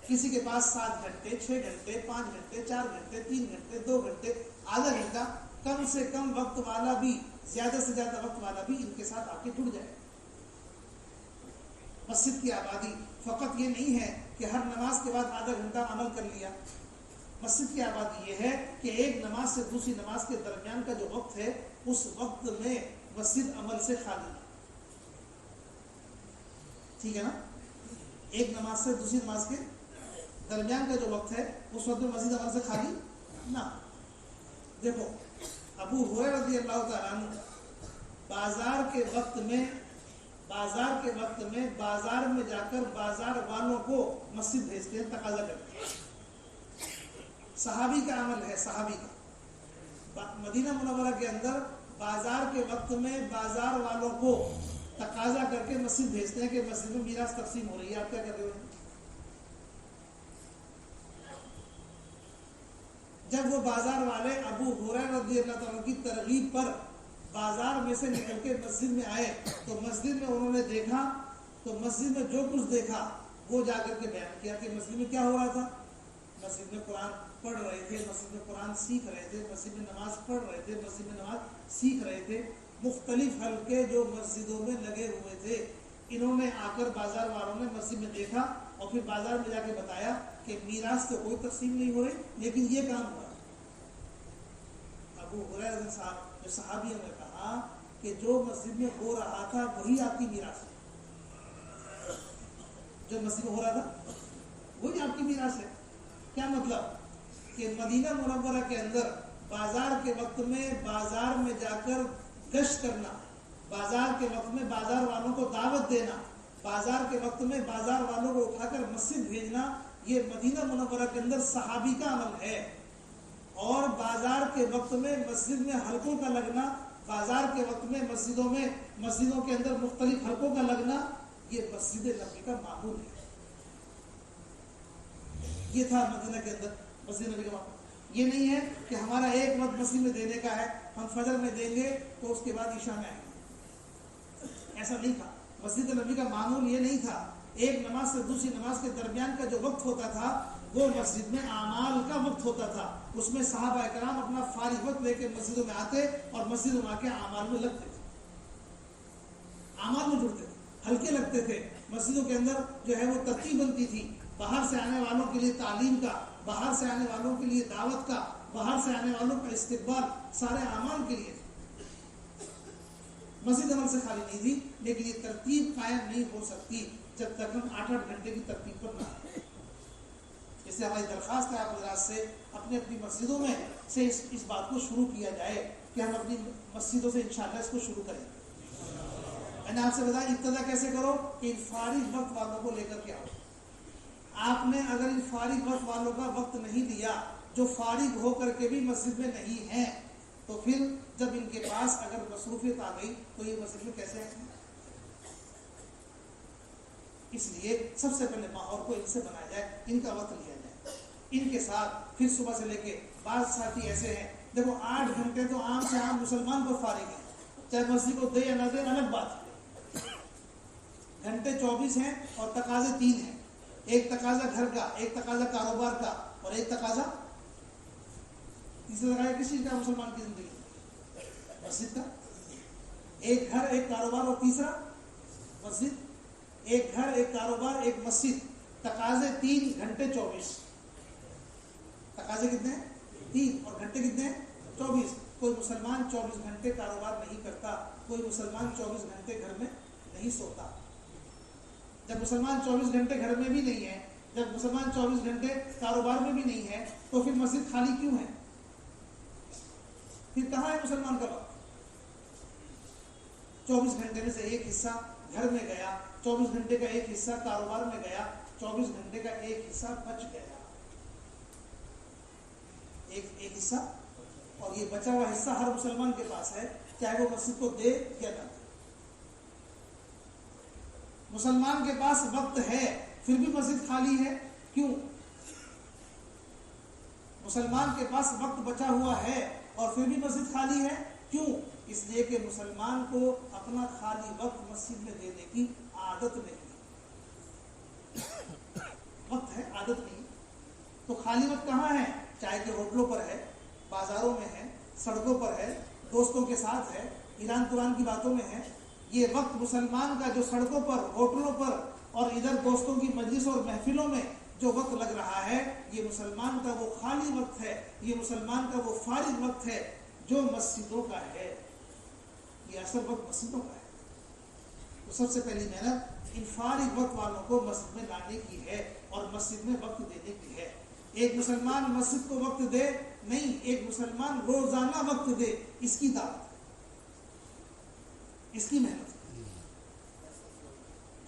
کسی کے پاس 7 گھنٹے, 6 گھنٹے, 5 گھنٹے, 4 گھنٹے, 3 گھنٹے, 2 گھنٹے, آدھا گھنٹہ, کم سے کم وقت والا بھی, زیادہ سے زیادہ وقت والا بھی ان کے ساتھ آ کے جڑ جائے. مسجد کی آبادی فقط یہ نہیں ہے کہ ہر نماز کے بعد آدھا گھنٹہ عمل کر لیا. مسجد کی آبادی یہ ہے کہ ایک نماز سے دوسری نماز کے درمیان کا جو وقت ہے اس وقت میں مسجد عمل سے خالی. ٹھیک ہے نا, ایک نماز سے دوسری نماز کے درمیان کا جو وقت ہے اس وقت میں مسجد عمل سے خالی نہ. دیکھو ابو ہریرہ رضی اللہ تعالیٰ عنہ بازار کے وقت میں بازار میں جا کر بازار والوں کو مسجد بھیجتے ہیں, تقاضا کرتے ہیں. صحابی کا عمل ہے, صحابی کا. مدینہ منورہ کے اندر بازار کے وقت میں بازار والوں کو تقاضا کر کے مسجد بھیجتے ہیں کہ مسجد میں میراث تقسیم ہو رہی ہے, آپ کیا کر رہے ہو. جب وہ بازار والے ابو ہریرہ رضی اللہ تعالیٰ کی ترغیب پر بازار میں سے نکل کے مسجد میں آئے تو مسجد میں انہوں نے دیکھا, تو مسجد میں جو کچھ دیکھا وہ جا کر کے بیان کیا کہ مسجد میں کیا ہو رہا تھا. مسجد میں قرآن پڑھ رہے تھے, مسجد میں قرآن سیکھ رہے تھے, مسجد میں نماز پڑھ رہے تھے, مسجد میں نماز سیکھ رہے تھے. مختلف حلقے جو مسجدوں میں لگے ہوئے تھے, انہوں نے آ کر بازار والوں نے مسجد میں دیکھا اور پھر بازار میں جا کے بتایا کہ میراث تو کوئی تقسیم نہیں ہو رہی لیکن یہ کام ہوا. ابو ہریرہ صاحب جو صحابیوں نے کہا کہ جو مسجد میں ہو رہا تھا وہی آپ کی میراث ہے، جو مسجد میں ہو رہا تھا وہی آپ کی میراث ہے۔ کیا مطلب کہ مدینہ منورہ کے اندر بازار کے وقت میں بازار میں جا کر گشت کرنا، بازار کے وقت میں بازار والوں کو دعوت دینا، بازار کے وقت میں بازار والوں کو اٹھا کر مسجد بھیجنا، یہ مدینہ منورہ کے اندر صحابی کا عمل ہے۔ اور بازار کے وقت میں مسجد میں حلقوں کا لگنا، بازار کے وقت میں مسجدوں کے اندر مختلف حلقوں کا لگنا، یہ مسجد نبی کا معمول ہے۔ یہ تھا مدینہ کے اندر مسجد نبی کا معمول۔ یہ نہیں ہے کہ ہمارا ایک وقت مسجد میں دینے کا ہے، ہم فجر میں دیں گے تو اس کے بعد عشاء میں آئیں گے، ایسا نہیں تھا۔ مسجد نبی کا معمول یہ نہیں تھا۔ ایک نماز سے دوسری نماز کے درمیان کا جو وقت ہوتا تھا وہ مسجد میں اعمال کا وقت ہوتا تھا، اس میں صحابہ کرام اپنا فارغ وقت لے کے مسجدوں میں آتے اور مسجدوں میں آ کے اعمال میں لگتے تھے، اعمال میں جڑتے تھے، ہلکے لگتے تھے۔ مسجدوں کے اندر جو ہے وہ ترتیب بنتی تھی، باہر سے آنے والوں کے لیے تعلیم کا، باہر سے آنے والوں کے لیے دعوت کا، باہر سے آنے والوں کا استقبال، سارے اعمال کے لیے۔ مسجد عمل سے خالی نہیں تھی، لیکن یہ ترتیب قائم نہیں ہو سکتی جب تک ہم 8 گھنٹے کی ترتیب پر نہ آئیں۔ اس سے ہماری درخواست ہے آپ حضرات سے، اپنی اپنی مسجدوں میں سے اس بات کو شروع کیا جائے کہ ہم اپنی مسجدوں سے انشاءاللہ اس کو شروع کریں۔ میں نے آپ سے بتایا ابتدا کیسے کرو کہ ان فارغ وقت والوں کو لے کر کے آؤ۔ آپ نے اگر ان فارغ وقت والوں کا وقت نہیں دیا، جو فارغ ہو کر کے بھی مسجد میں نہیں ہیں، تو پھر جب ان کے پاس اگر مصروفیت آ گئی تو یہ مسجد میں کیسے آئیں گے؟ اس لیے سب سے پہلے ماحول کو ان سے بنایا جائے، ان کا وقت لیا جائے، ان کے ساتھ پھر صبح سے لے کے بعض ساتھی ایسے ہیں، دیکھو 8 گھنٹے تو عام سے عام مسلمان کو فارغ ہے، چاہے مسجد کو دے یا نہ دے الگ بات ہے، گھنٹے 24 ہیں اور تقاضے 3 ہیں، ایک تقاضا گھر کا، ایک تقاضا کاروبار کا، اور ایک تقاضا تیسرا تقاضا کس چیز کا مسلمان کی زندگی؟ مسجد کا۔ ایک گھر، ایک کاروبار، اور تیسرا مسجد۔ ایک گھر، ایک کاروبار، ایک مسجد، تقاضے 3، گھنٹے 24۔ تقاضے کتنے ہیں؟ 3، اور گھنٹے کتنے ہیں؟ 24۔ کوئی مسلمان 24 گھنٹے کاروبار نہیں کرتا، کوئی مسلمان 24 گھنٹے گھر میں نہیں سوتا۔ جب مسلمان 24 گھنٹے گھر میں بھی نہیں ہے، جب مسلمان 24 گھنٹے کاروبار میں بھی نہیں ہے، تو پھر مسجد خالی کیوں ہے؟ پھر کہاں ہے مسلمان کا وقت؟ 24 گھنٹے میں سے ایک حصہ گھر میں گیا، 24 گھنٹے کا ایک حصہ کاروبار میں گیا، 24 گھنٹے کا ایک حصہ بچ گیا، ایک حصہ، اور یہ بچا ہوا حصہ ہر مسلمان کے پاس ہے، چاہے وہ مسجد کو دے یا نہ دے۔ مسلمان کے پاس وقت ہے پھر بھی مسجد خالی ہے، کیوں؟ مسلمان کے پاس وقت بچا ہوا ہے اور پھر بھی مسجد خالی ہے، کیوں؟ اس لیے کہ مسلمان کو اپنا خالی وقت مسجد میں دینے کی عادت نہیں، وقت ہے عادت نہیں۔ تو خالی وقت کہاں ہے؟ چاہے کہ ہوٹلوں پر ہے، بازاروں میں ہے، سڑکوں پر ہے، دوستوں کے ساتھ ہے، ایران قرآن کی باتوں میں ہے۔ یہ وقت مسلمان کا جو سڑکوں پر، ہوٹلوں پر اور ادھر دوستوں کی مجلس اور محفلوں میں جو وقت لگ رہا ہے، یہ مسلمان کا وہ خالی وقت ہے، یہ مسلمان کا وہ فارغ وقت ہے جو مسجدوں کا ہے، یہ اصل وقت مسجدوں کا ہے۔ تو سب سے پہلی محنت ان فارغ وقت والوں کو مسجد میں لانے کی ہے اور مسجد میں وقت دینے کی ہے۔ ایک مسلمان مسجد کو وقت دے نہیں، ایک مسلمان روزانہ وقت دے، اس کی دعوت، اس کی محنت۔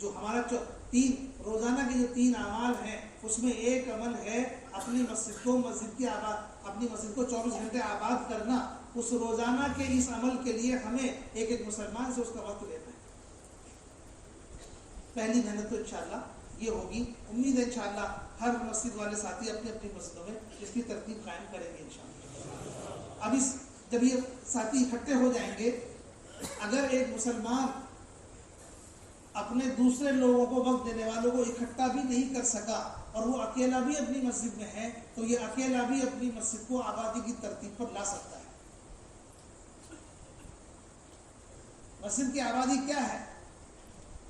جو ہمارا 3 روزانہ کے جو 3 اعمال ہیں، اس میں ایک عمل ہے اپنی مسجد کو، اپنی مسجد کو 24 گھنٹے آباد کرنا۔ اس روزانہ کے اس عمل کے لیے ہمیں ایک مسلمان سے اس کا وقت لینا ہے۔ پہلی محنت تو انشاءاللہ یہ ہوگی، امید ہے انشاءاللہ ہر مسجد والے ساتھی اپنی اپنی مسجدوں میں اس کی ترتیب قائم کریں گے انشاءاللہ۔ اب جب یہ ساتھی اکٹھے ہو جائیں گے، اگر ایک مسلمان اپنے دوسرے لوگوں کو، وقت دینے والوں کو اکٹھا بھی نہیں کر سکا اور وہ اکیلا بھی اپنی مسجد میں ہے، تو یہ اکیلا بھی اپنی مسجد کو آبادی کی ترتیب پر لا سکتا ہے۔ مسجد کی آبادی کیا ہے؟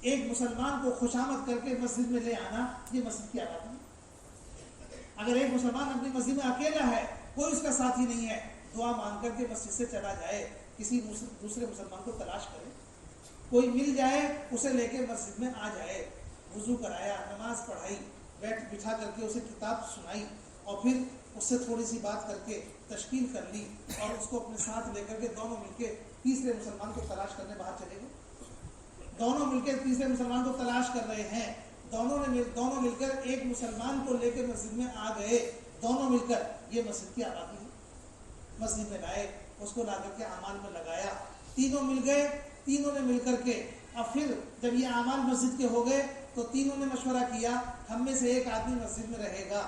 ایک مسلمان کو خوشامد کر کے مسجد میں لے آنا، یہ مسجد کی آبادی ہے۔ اگر ایک مسلمان اپنی مسجد میں اکیلا ہے، کوئی اس کا ساتھی نہیں ہے، دعا مانگ کر کے مسجد سے چلا جائے، کسی دوسرے مسلمان کو تلاش کرے، کوئی مل جائے اسے لے کے مسجد میں آ جائے، وضو کرایا، نماز پڑھائی، بٹھا کر کے اسے کتاب سنائی، اور پھر اس سے تھوڑی سی بات کر کے تشکیل کر لی، اور اس کو اپنے ساتھ لے کر کے دونوں مل کے تیسرے مسلمان کو تلاش کرنے باہر چلے گئے۔ دونوں مل کے تیسرے مسلمان کو تلاش کر رہے ہیں، دونوں مل کر ایک مسلمان کو لے کے مسجد میں آ گئے، دونوں مل کر، یہ مسجد کی آبادی ہے، مسجد میں لائے، اس کو لا کر کے اعمال میں لگایا، تینوں مل گئے، تینوں نے مل کر کے اب پھر جب یہ اعمال مسجد کے ہو گئے تو تینوں نے مشورہ کیا، ہم میں سے ایک آدمی مسجد میں رہے گا،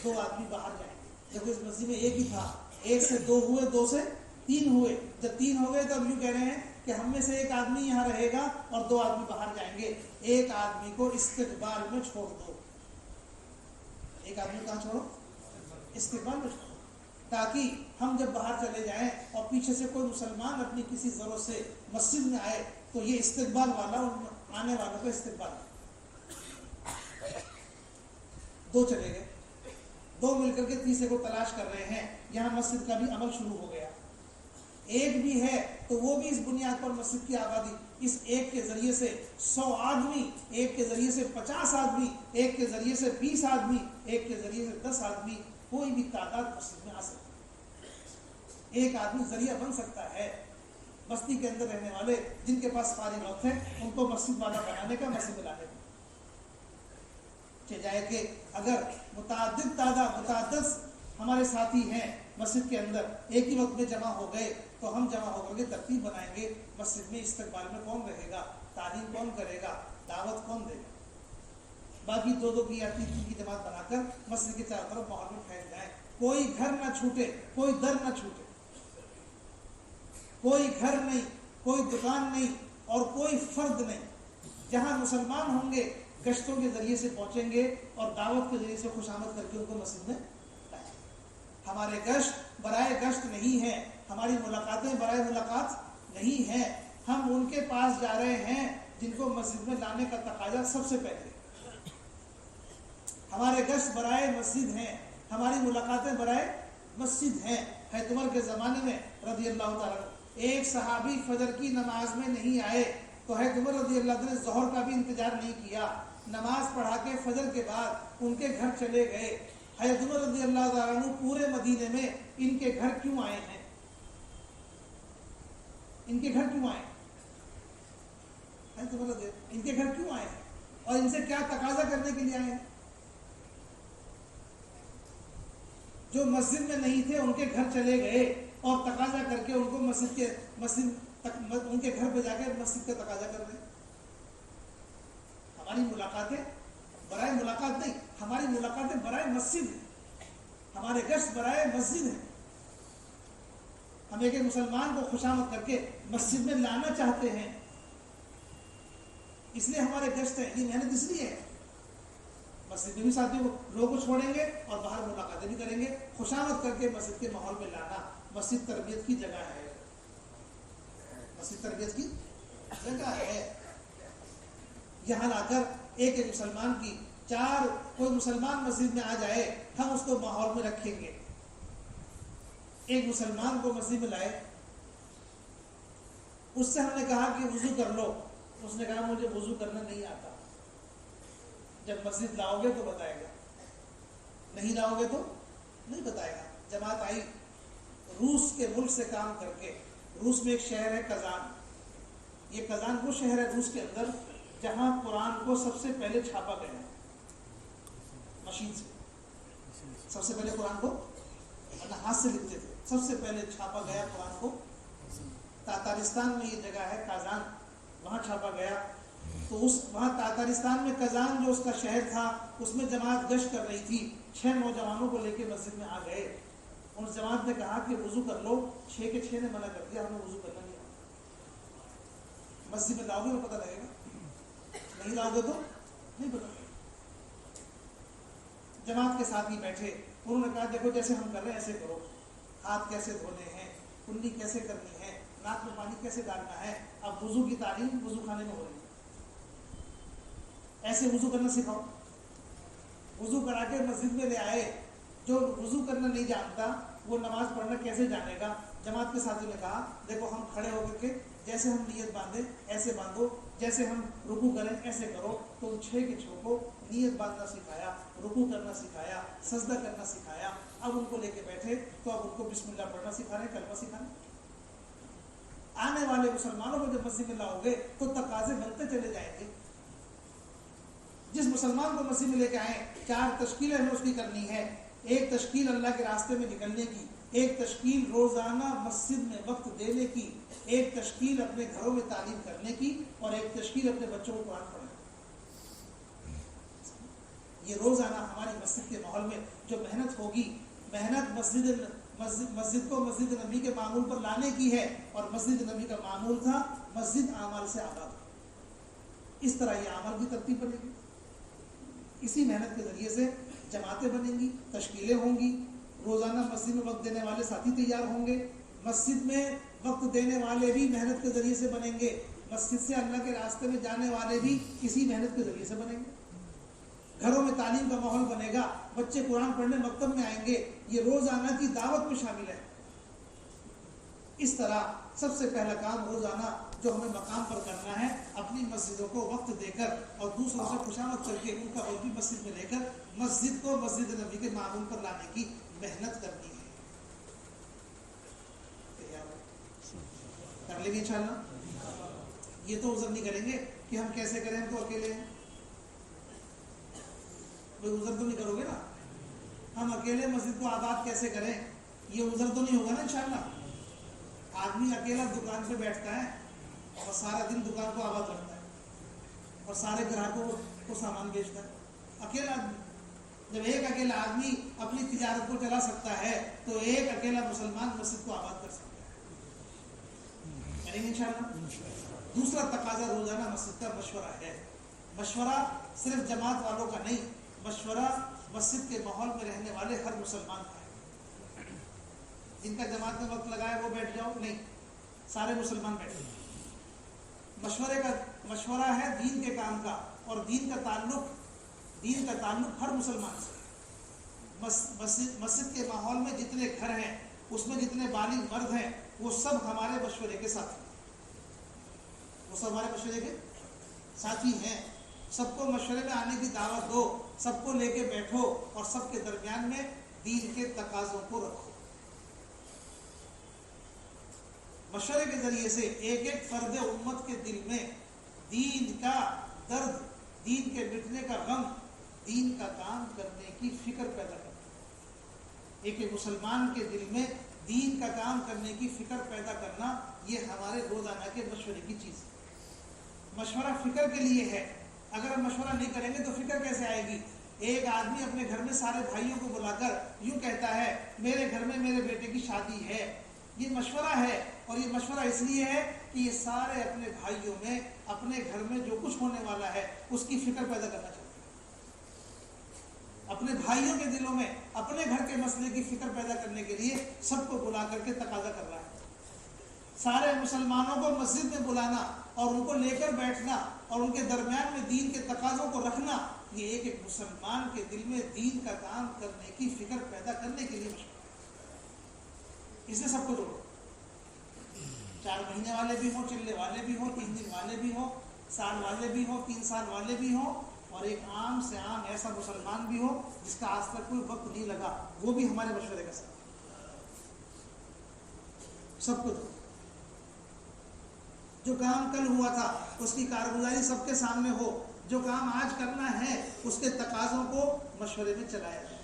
2 آدمی باہر جائیں گے۔ جب اس مسجد میں ایک ہی تھا، 1 سے 2 ہوئے، 2 سے 3 ہوئے، جب 3 ہو گئے تو اب یوں کہہ رہے ہیں کہ ہم میں سے ایک آدمی یہاں رہے گا اور 2 آدمی باہر جائیں گے، ایک آدمی کو استقبال میں چھوڑ دو، ایک آدمی کہاں چھوڑو؟ استقبال میں چھوڑو، تاکہ ہم جب باہر چلے جائیں اور پیچھے سے کوئی مسلمان اپنی کسی ضرورت سے مسجد میں آئے تو یہ استقبال والا آنے والوں کا استقبال۔ 2 چلے گئے، 2 مل کر کے تیسرے کو تلاش کر رہے ہیں، یہاں مسجد کا بھی عمل شروع ہو گیا، ایک بھی ہے تو وہ بھی اس بنیاد پر مسجد کی آبادی، اس ایک کے ذریعے سے 100 آدمی، ایک کے ذریعے سے 50 آدمی، ایک کے ذریعے سے 20 آدمی، ایک کے ذریعے سے 10 آدمی، کوئی بھی تعداد مسجد میں آ سکتی ہے، ایک آدمی ذریعہ بن سکتا ہے بستی کے اندر رہنے والے جن کے پاس فارغ وقت ہے ان کو مسجد والا بنانے کا، مسجد میں لانے کا۔ جائے کہ اگر متعدد ہمارے ساتھی ہیں مسجد کے اندر، ایک ہی وقت میں جمع ہو گئے تو ہم جمع ہو کر کے ترتیب بنائیں گے، مسجد میں استقبال میں کون رہے گا، تعلیم کون کرے گا، دعوت کون دے گا، باقی 2 کی یا 3 کی جماعت بنا کر مسجد کے چاروں طرف ماحول میں پھیل جائیں، کوئی گھر نہ چھوٹے، کوئی در نہ چھوٹے، کوئی گھر نہیں، کوئی دکان نہیں اور کوئی فرد نہیں، جہاں مسلمان ہوں گے گشتوں کے ذریعے سے پہنچیں گے اور دعوت کے ذریعے سے خوشامد کر کے ان کو مسجد میں لائیں گے۔ ہمارے گشت برائے گشت نہیں ہے، ہماری ملاقاتیں برائے ملاقات نہیں ہیں، ہم ان کے پاس جا رہے ہیں جن کو مسجد میں لانے کا تقاضا سب سے پہلے، ہمارے گشت برائے مسجد ہیں، ہماری ملاقاتیں برائے مسجد ہیں۔ حضرت عمر کے زمانے میں رضی اللہ تعالیٰ ایک صحابی فجر کی نماز میں نہیں آئے تو حضرت عمر رضی اللہ عنہ نے ظہر کا بھی انتظار نہیں کیا، نماز پڑھا کے فجر کے بعد ان کے گھر چلے گئے۔ حضرت عمر رضی اللہ تعالیٰ عنہ پورے مدینے میں ان کے گھر کیوں آئے ہیں، ان کے گھر کیوں آئے ہیں، حضرت عمر رضی اللہ ان کے گھر کیوں آئے ہیں اور ان سے کیا تقاضا کرنے کے لیے آئے ہیں؟ جو مسجد میں نہیں تھے ان کے گھر چلے گئے اور تقاضا کر کے ان کو ان کے گھر پہ جا کے مسجد کا تقاضا کر رہے ہیں۔ ہماری ملاقاتیں برائے ملاقات نہیں، ہماری ملاقاتیں برائے مسجد ہیں، ہمارے گشت برائے مسجد ہیں، ہم ایک مسلمان کو خوشامد کر کے مسجد میں لانا چاہتے ہیں، اس لیے ہمارے گشت ہیں، یہ محنت اس لیے ہے۔ مسجد میں بھی ساتھیوں لوگوں کو چھوڑیں گے اور باہر ملاقاتیں بھی کریں گے، خوشامد کر کے مسجد کے ماحول میں لانا۔ مسجد تربیت کی جگہ ہے، مسجد تربیت کی جگہ ہے، یہاں لا کر ایک مسلمان کی کوئی مسلمان مسجد میں آ جائے ہم اس کو ماحول میں رکھیں گے۔ ایک مسلمان کو مسجد میں لائے، اس سے ہم نے کہا کہ وضو کر لو، اس نے کہا مجھے وضو کرنا نہیں آتا۔ جب مسجد لاؤ گے تو بتائے گا، نہیں لاؤ گے تو نہیں بتائے گا۔ جماعت آئی روس کے ملک سے کام کر کے، روس میں ایک شہر ہے کازان، یہ کازان وہ شہر ہے روس کے اندر جہاں قرآن کو سب سے پہلے چھاپا گیا مشین سے، سب سے پہلے قرآن کو ہاتھ سے لکھتے تھے، سب سے پہلے چھاپا گیا قرآن کو تاتارستان میں، یہ جگہ ہے کازان، وہاں چھاپا گیا۔ تو وہاں تاتارستان میں کازان جو اس کا شہر تھا، اس میں جماعت گشت کر رہی تھی، 6 نوجوانوں کو لے کے مسجد میں آ گئے، اس جماعت نے کہا کہ وضو کر لو، 6 کے 6 نے منع کر دیا، ہمیں وضو کرنا نہیں آتا۔ مسجد میں لاؤ گے تو پتہ لگے گا، نہیں لاؤ گے تو نہیں پتہ لگے گا۔ جماعت کے ساتھ ہی بیٹھے، انہوں نے کہا دیکھو جیسے ہم کر رہے ہیں ایسے کرو، ہاتھ کیسے دھونے ہیں، کنڈی کیسے کرنی ہے، ناک میں پانی کیسے ڈالنا ہے۔ اب وضو کی تعلیم وضو خانے میں ہو رہی ہے، ایسے وضو کرنا سکھاؤ۔ وضو کرا کے مسجد میں لے آئے، جو وضو کرنا نہیں جانتا وہ نماز پڑھنا کیسے جانے گا؟ جماعت کے ساتھیوں نے کہا دیکھو ہم کھڑے ہو کر کے جیسے ہم نیت باندھیں ایسے باندھو، جیسے ہم رکوع کریں ایسے کرو. تو 6 کے 6 کو نیت باندھنا سکھایا، رکوع کرنا سکھایا، سجدہ کرنا سکھایا. اب ان کو لے کے بیٹھے تو اب ان کو بسم اللہ پڑھنا سکھا رہے ہیں، کلمہ سکھانا. آنے والے مسلمانوں کو جب مسجد میں لاؤ گے تو تقاضے بنتے چلے جائیں گے. جس مسلمان کو مسجد میں لے کے آئیں 4 تشکیلیں ہمیں اس کی کرنی ہے. ایک تشکیل اللہ کے راستے میں نکلنے کی، ایک تشکیل روزانہ مسجد میں وقت دینے کی، ایک تشکیل اپنے گھروں میں تعلیم کرنے کی، اور ایک تشکیل اپنے بچوں کو قرآن پڑھنے کی. یہ روزانہ ہماری مسجد کے ماحول میں جو محنت ہوگی، محنت مسجد کو مسجد نبی کے معمول پر لانے کی ہے، اور مسجد نبی کا معمول تھا مسجد اعمال سے آباد. اس طرح یہ عمل کی ترتیب بنے گی. اسی محنت کے ذریعے سے جماعتیں بنیں گی، تشکیلیں ہوں گی، روزانہ مسجد میں وقت دینے والے ساتھی تیار ہوں گے. مسجد میں وقت دینے والے بھی محنت کے ذریعے سے بنیں گے، مسجد سے اللہ کے راستے میں جانے والے بھی اسی محنت کے ذریعے سے بنیں گے. گھروں میں تعلیم کا ماحول بنے گا، بچے قرآن پڑھنے مکتب میں آئیں گے، یہ روزانہ کی دعوت میں شامل ہے. اس طرح سب سے پہلا کام روزانہ جو ہمیں مقام پر کرنا ہے، اپنی مسجدوں کو وقت دے کر اور دوسروں سے خوشامد کر کے ان کا وقت بھی مسجد میں لے کر مسجد کو مسجد نبی کے معمول پر لانے کی محنت کرنی ہے. کر لیں گے انشاءاللہ. یہ تو عذر نہیں کریں گے کہ ہم کیسے کریں، ہم تو اکیلے ہیں. کوئی عذر تو نہیں کرو گے نا، ہم اکیلے مسجد کو آباد کیسے کریں، یہ عذر تو نہیں ہوگا نا انشاءاللہ. آدمی اکیلا دکان پہ بیٹھتا ہے اور سارا دن دکان کو آباد رکھتا ہے اور سارے گراہکوں کو سامان بیچتا ہے. اکیلا آدمی. جب ایک اکیلا آدمی اپنی تجارت کو چلا سکتا ہے تو ایک اکیلا مسلمان مسجد کو آباد کر سکتا ہے. کریں گے انشاءاللہ. دوسرا تقاضا روزانہ مسجد کا مشورہ ہے. مشورہ صرف جماعت والوں کا نہیں، مشورہ مسجد کے ماحول میں رہنے والے ہر مسلمان کا ہے. جن کا جماعت میں وقت لگایا وہ بیٹھ جاؤ، نہیں، سارے مسلمان بیٹھے. مشورہ ہے دین کے کام کا، اور دین کا تعلق ہر مسلمان سے. مسجد کے ماحول میں جتنے گھر ہیں، اس میں جتنے بالغ مرد ہیں، وہ سب ہمارے مشورے کے ساتھی ہیں. وہ سب ہمارے مشورے کے ساتھی ہیں. سب کو مشورے میں آنے کی دعوت دو، سب کو لے کے بیٹھو اور سب کے درمیان میں دین کے تقاضوں کو رکھو. مشورے کے ذریعے سے ایک ایک فرد امت کے دل میں دین کا درد، دین کے مٹنے کا غم، دین کا کام کرنے کی فکر پیدا کرنا. ایک ایک مسلمان کے دل میں دین کا کام کرنے کی فکر پیدا کرنا، یہ ہمارے روزانہ کے مشورے کی چیز ہے. مشورہ فکر کے لیے ہے. اگر ہم مشورہ نہیں کریں گے تو فکر کیسے آئے گی؟ ایک آدمی اپنے گھر میں سارے بھائیوں کو بلا کر یوں کہتا ہے میرے گھر میں میرے بیٹے کی شادی ہے. یہ مشورہ ہے، اور یہ مشورہ اس لیے ہے کہ یہ سارے اپنے بھائیوں میں، اپنے گھر میں جو کچھ ہونے والا ہے اس کی فکر پیدا کرنا چاہتے ہیں. اپنے بھائیوں کے دلوں میں اپنے گھر کے مسئلے کی فکر پیدا کرنے کے لیے سب کو بلا کر کے تقاضا کر رہا ہے. سارے مسلمانوں کو مسجد میں بلانا اور ان کو لے کر بیٹھنا اور ان کے درمیان میں دین کے تقاضوں کو رکھنا، یہ ایک ایک مسلمان کے دل میں دین کا کام کرنے کی فکر پیدا کرنے کے لیے مشورہ. اس نے سب کو جوڑو. 4 مہینے والے بھی ہوں، چلنے والے بھی ہوں، 3 دن والے بھی ہوں، سال والے بھی ہوں، 3 سال والے بھی ہوں، اور ایک عام سے عام ایسا مسلمان بھی ہو جس کا آج تک کوئی وقت نہیں لگا، وہ بھی ہمارے مشورے کا ساتھ. سب کو جو کام کل ہوا تھا اس کی کارگزاری سب کے سامنے ہو، جو کام آج کرنا ہے اس کے تقاضوں کو مشورے میں چلایا جائے.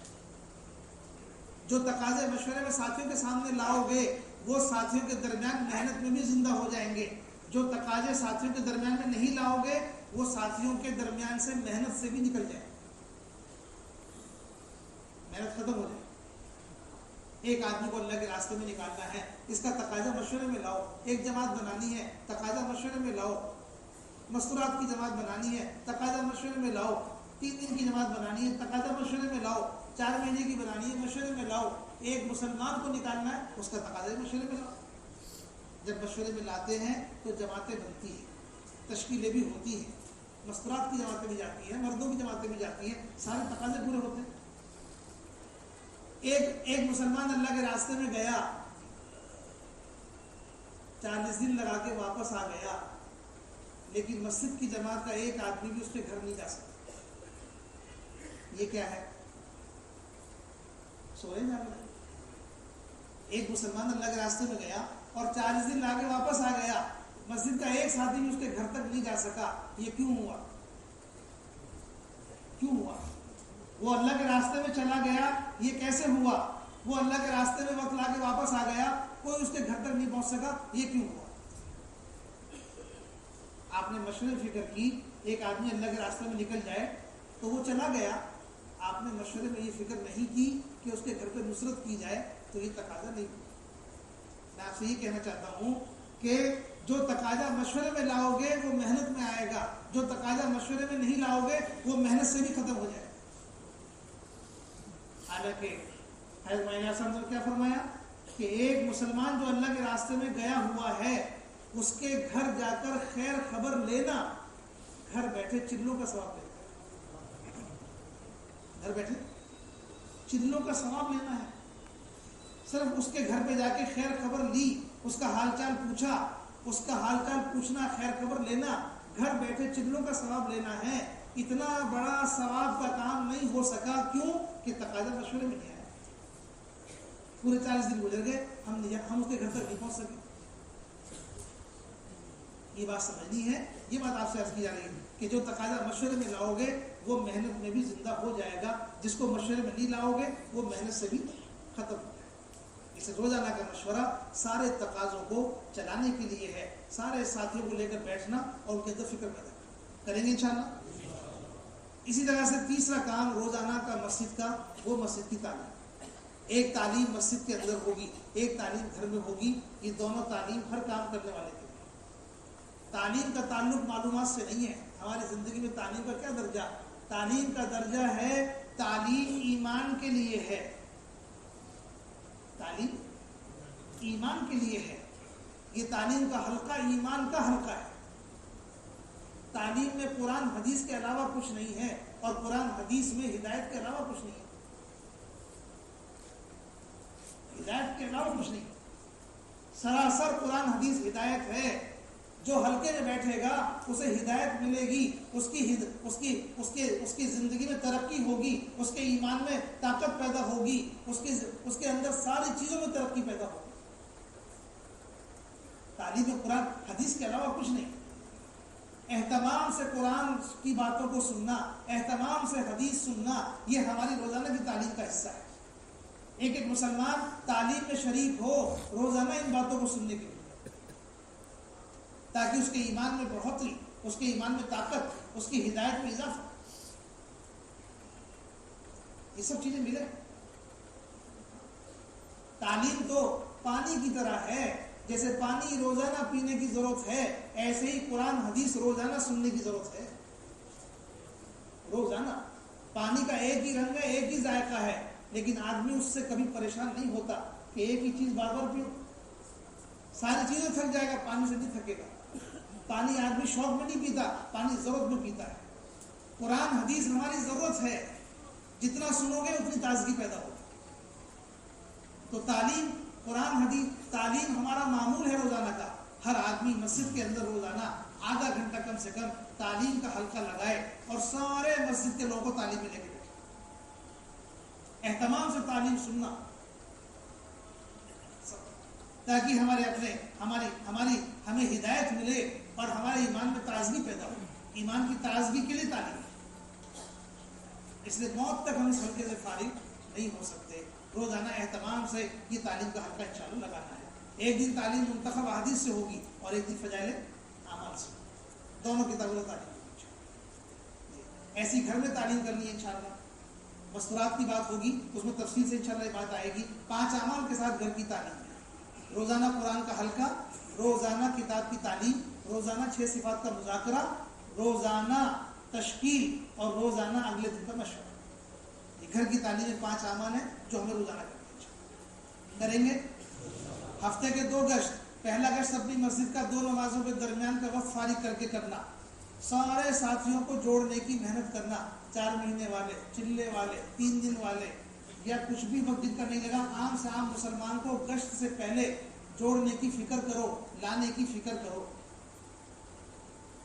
جو تقاضے مشورے میں ساتھیوں کے سامنے لاؤ گے وہ ساتھیوں کے درمیان محنت میں بھی زندہ ہو جائیں گے. جو تقاضے ساتھیوں کے درمیان میں نہیں لاؤ گے وہ ساتھیوں کے درمیان سے محنت سے بھی نکل جائیں، محنت ختم ہو جائے. ایک آدمی کو اللہ کے راستے میں نکالنا ہے، اس کا تقاضا مشورے میں لاؤ. ایک جماعت بنانی ہے، تقاضا مشورے میں لاؤ. مستورات کی جماعت بنانی ہے، تقاضا مشورے میں لاؤ. 3 دن کی جماعت بنانی ہے، تقاضا مشورے میں لاؤ. 4 مہینے کی بنانی ہے، مشورے میں لاؤ. ایک مسلمان کو نکالنا ہے، اس کا تقاضا مشورے میں لاؤ. جب مشورے میں لاتے ہیں تو جماعتیں بنتی ہیں، تشکیلیں بھی ہوتی ہیں. مستورات کی جماعتیں بھی جاتی ہیں، مردوں کی جماعتیں بھی جاتی ہیں، سارے تقاضے پورے ہوتے ہیں. ایک مسلمان اللہ کے راستے میں گیا، 40 دن لگا کے واپس آ گیا، لیکن مسجد کی جماعت کا ایک آدمی بھی اس کے گھر نہیں جا سکتا۔ یہ کیا ہے؟ سورے جا رہا ہے۔ ایک مسلمان اللہ کے راستے میں گیا اور 40 دن لگا کے واپس آ گیا، مسجد کا ایک ساتھی بھی اس کے گھر تک نہیں جا سکا۔ یہ کیوں ہوا؟ کیوں ہوا؟ وہ اللہ کے راستے میں چلا گیا، یہ کیسے ہوا؟ وہ اللہ کے راستے میں وقت لا کے واپس آ گیا، کوئی اس کے گھر تک نہیں پہنچ سکا، یہ کیوں ہوا؟ آپ نے مشورے فکر کی، ایک آدمی اللہ کے راستے میں نکل جائے تو وہ چلا گیا، آپ نے مشورے میں یہ فکر نہیں کی کہ اس کے گھر پہ نصرت کی جائے، تو یہ تقاضا نہیں ہوا۔ میں آپ سے یہ کہنا چاہتا ہوں کہ جو تقاضا مشورے میں لاؤ گے وہ محنت میں آئے گا، جو تقاضا مشورے میں نہیں لاؤ گے وہ محنت سے بھی ختم ہو جائے گا۔ حالانکہ حضرت مولانا صاحب نے کیا فرمایا کہ ایک مسلمان جو اللہ کے راستے میں گیا ہوا ہے، اس کے گھر جا کر خیر خبر لینا، گھر بیٹھے چلوں کا ثواب لینا، گھر بیٹھے چلوں کا ثواب لینا ہے۔ صرف اس کے گھر پہ جا کے خیر خبر لی، اس کا حال چال پوچھا، اس کا حال چال پوچھنا، خیر خبر لینا، گھر بیٹھے چلوں کا ثواب لینا ہے۔ اتنا بڑا ثواب کا کام نہیں ہو سکا، کیوں کہ تقاضا مشورے میں نہیں آیا۔ پورے 40 دن گزر گئے، ہم اس کے گھر تک نہیں پہنچ سکے۔ یہ بات سمجھنی ہے، یہ بات آپ سے عرض کی جا رہی ہے کہ جو تقاضا مشورے میں لاؤ گے وہ محنت میں بھی زندہ ہو جائے گا، جس کو مشورے میں نہیں لاؤ گے وہ محنت سے بھی ختم ہو جائے گا۔ اسے روزانہ کا مشورہ سارے تقاضوں کو چلانے کے لیے ہے، سارے ساتھیوں کو لے کر بیٹھنا اور ان کے اندر فکر پیدا کریں گے انشاءاللہ۔ اسی طرح سے تیسرا کام روزانہ کا مسجد کا، وہ مسجد کی تعلیم۔ ایک تعلیم مسجد کے اندر ہوگی، ایک تعلیم گھر میں ہوگی، یہ دونوں تعلیم ہر کام کرنے والے کے لیے۔ تعلیم کا تعلق معلومات سے نہیں ہے۔ ہماری زندگی میں تعلیم کا کیا درجہ؟ تعلیم کا درجہ ہے تعلیم ایمان کے لیے ہے، تعلیم ایمان کے لیے ہے۔ یہ تعلیم کا حلقہ ایمان کا حلقہ ہے۔ تعلیم میں قرآن حدیث کے علاوہ کچھ نہیں ہے، اور قرآن حدیث میں ہدایت کے علاوہ کچھ نہیں ہے، ہدایت کے علاوہ کچھ نہیں۔ سراسر قرآن حدیث ہدایت ہے۔ جو حلقے میں بیٹھے گا اسے ہدایت ملے گی، اس کی زندگی میں ترقی ہوگی، اس کے ایمان میں طاقت پیدا ہوگی، اس کے اندر ساری چیزوں میں ترقی پیدا ہوگی۔ تعلیم قرآن حدیث کے علاوہ کچھ نہیں۔ اہتمام سے قرآن کی باتوں کو سننا، اہتمام سے حدیث سننا، یہ ہماری روزانہ کی تعلیم کا حصہ ہے۔ ایک ایک مسلمان تعلیم میں شریک ہو روزانہ ان باتوں کو سننے کے لیے، تاکہ اس کے ایمان میں بڑھوتری، اس کے ایمان میں طاقت، اس کی ہدایت میں اضافہ، یہ سب چیزیں ملے۔ تعلیم تو پانی کی طرح ہے، جیسے پانی روزانہ پینے کی ضرورت ہے، ایسے ہی قرآن حدیث روزانہ سننے کی ضرورت ہے۔ روزانہ پانی کا ایک ہی رنگ ہے، ایک ہی ذائقہ ہے، لیکن آدمی اس سے کبھی پریشان نہیں ہوتا کہ ایک ہی چیز بار بار پیو، ساری چیزیں تھک جائے گا، پانی سے نہیں تھکے گا۔ پانی آدمی شوق میں نہیں پیتا، پانی ضرورت میں پیتا ہے۔ قرآن حدیث ہماری ضرورت ہے، جتنا سنو گے اتنی تازگی پیدا ہوگی۔ تو تعلیم، قرآن حدیث، تعلیم ہمارا معمول ہے روزانہ کا۔ ہر آدمی مسجد کے اندر روزانہ آدھا گھنٹہ کم سے کم تعلیم کا حلقہ لگائے اور سارے مسجد کے لوگوں کو تعلیم میں لے کے بیٹھے، اہتمام سے تعلیم سننا، تاکہ ہمیں ہدایت ملے اور ہمارے ایمان میں تازگی پیدا ہو۔ ایمان کی تازگی کے لیے تعلیم، اس لیے موت تک ہم اس حلقے سے فارغ نہیں ہو سکتے۔ روزانہ اہتمام سے یہ تعلیم کا حلقہ انشاءاللہ لگانا ہے۔ ایک دن تعلیم منتخب احادیث سے ہوگی اور ایک دن فضائل اعمال سے، دونوں کتابوں کا تعلیم ہوگی۔ ایسی گھر میں تعلیم کرنی ہے انشاءاللہ۔ مستورات کی بات ہوگی اس میں تفصیل سے انشاءاللہ یہ بات آئے گی۔ 5 اعمال کے ساتھ گھر کی تعلیم ہے، روزانہ قرآن کا حلقہ، روزانہ کتاب کی تعلیم، روزانہ 6 صفات کا مذاکرہ، روزانہ تشکیل اور روزانہ اگلے دن کا مشورہ۔ یہ گھر کی تعلیم میں 5 اعمال ہیں جو ہمیں روزانہ کریں گے۔ ہفتے کے 2 گشت، پہلا گشت اپنی مسجد کا 2 نمازوں کے درمیان کا وقت فارغ کر کے کرنا، سارے ساتھیوں کو جوڑنے کی محنت کرنا، 4 مہینے والے، چلے والے، 3 دن والے، یا کچھ بھی وقت دن کا نہیں لگا، عام سے عام مسلمان کو گشت سے پہلے جوڑنے کی فکر کرو، لانے کی فکر کرو.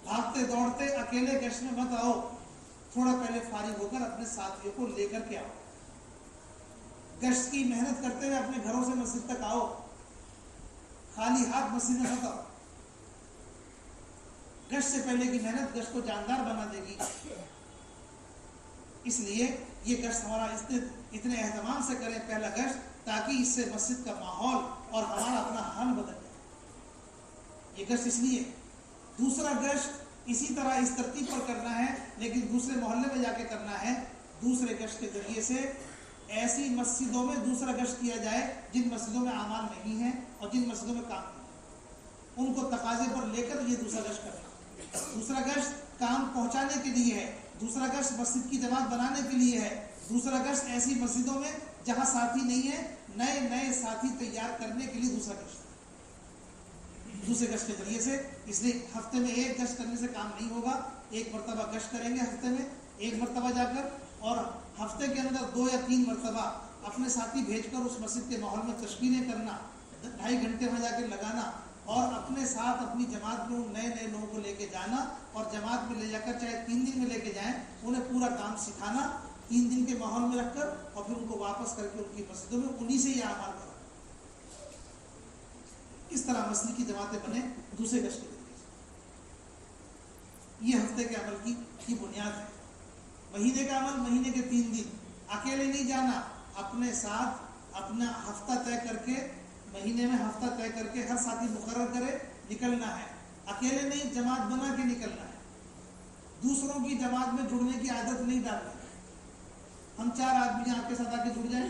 بھاگتے دوڑتے اکیلے گشت میں مت آؤ، تھوڑا پہلے فارغ ہو کر اپنے ساتھیوں کو لے کر کے آؤ. گشت کی محنت کرتے ہوئے اپنے گھروں سے مسجد تک آؤ، خالی ہاتھ مسجد میں مت آؤ. گشت سے پہلے کی محنت گشت کو جاندار بنا دے گی. اس لیے یہ گشت ہمارا اتنے اہتمام سے کریں پہلا گشت، تاکہ اس سے مسجد کا ماحول اور ہمارا اپنا حال بدل جائے. یہ گشت اس لیے. دوسرا گشت اسی طرح اس ترتیب پر کرنا ہے، لیکن دوسرے محلے میں جا کے کرنا ہے. دوسرے گشت کے ذریعے سے ایسی مسجدوں میں دوسرا گشت کیا جائے جن مسجدوں میں اعمال نہیں ہیں اور جن مسجدوں میں کام نہیں ہے، ان کو تقاضے پر لے کر یہ دوسرا گشت کرنا. دوسرا گشت کام پہنچانے کے لیے ہے، دوسرا گشت مسجد کی جماعت بنانے کے لیے ہے. دوسرا گشت ایسی مسجدوں میں جہاں ساتھی نہیں ہے، نئے نئے ساتھی تیار کرنے کے لیے دوسرا گشت. دوسرے گشت کے ذریعے سے، اس لیے ہفتے میں ایک گشت کرنے سے کام نہیں ہوگا. ایک مرتبہ گشت کریں گے ہفتے میں ایک مرتبہ جا کر، اور ہفتے کے اندر 2 یا 3 مرتبہ اپنے ساتھی بھیج کر اس مسجد کے ماحول میں تشکیلیں کرنا، 2.5 گھنٹے وہاں جا کے لگانا، اور اپنے ساتھ اپنی جماعت میں نئے نئے لوگوں کو لے کے جانا، اور جماعت میں لے جا کر چاہے 3 دن میں لے کے جائیں، انہیں پورا کام سکھانا 3 دن کے ماحول میں رکھ کر، اور پھر ان کو واپس کر کے ان کی مسجدوں میں انہی سے یہ اعمال کرنا. اس طرح مسجد کی جماعتیں بنے دوسرے گشت کے ذریعے سے. یہ ہفتے کے عمل کی بنیاد ہے. مہینے کا عمل مہینے کے 3 دن. اکیلے نہیں جانا، اپنے ساتھ اپنا ہفتہ طے کر کے، مہینے میں ہفتہ طے کر کے ہر ساتھی مقرر کرے، نکلنا ہے. اکیلے نہیں، جماعت بنا کے نکلنا ہے. دوسروں کی جماعت میں جڑنے کی عادت نہیں ڈالنا. ہم 4 آدمی آپ کے ساتھ آ کے جڑ جائیں.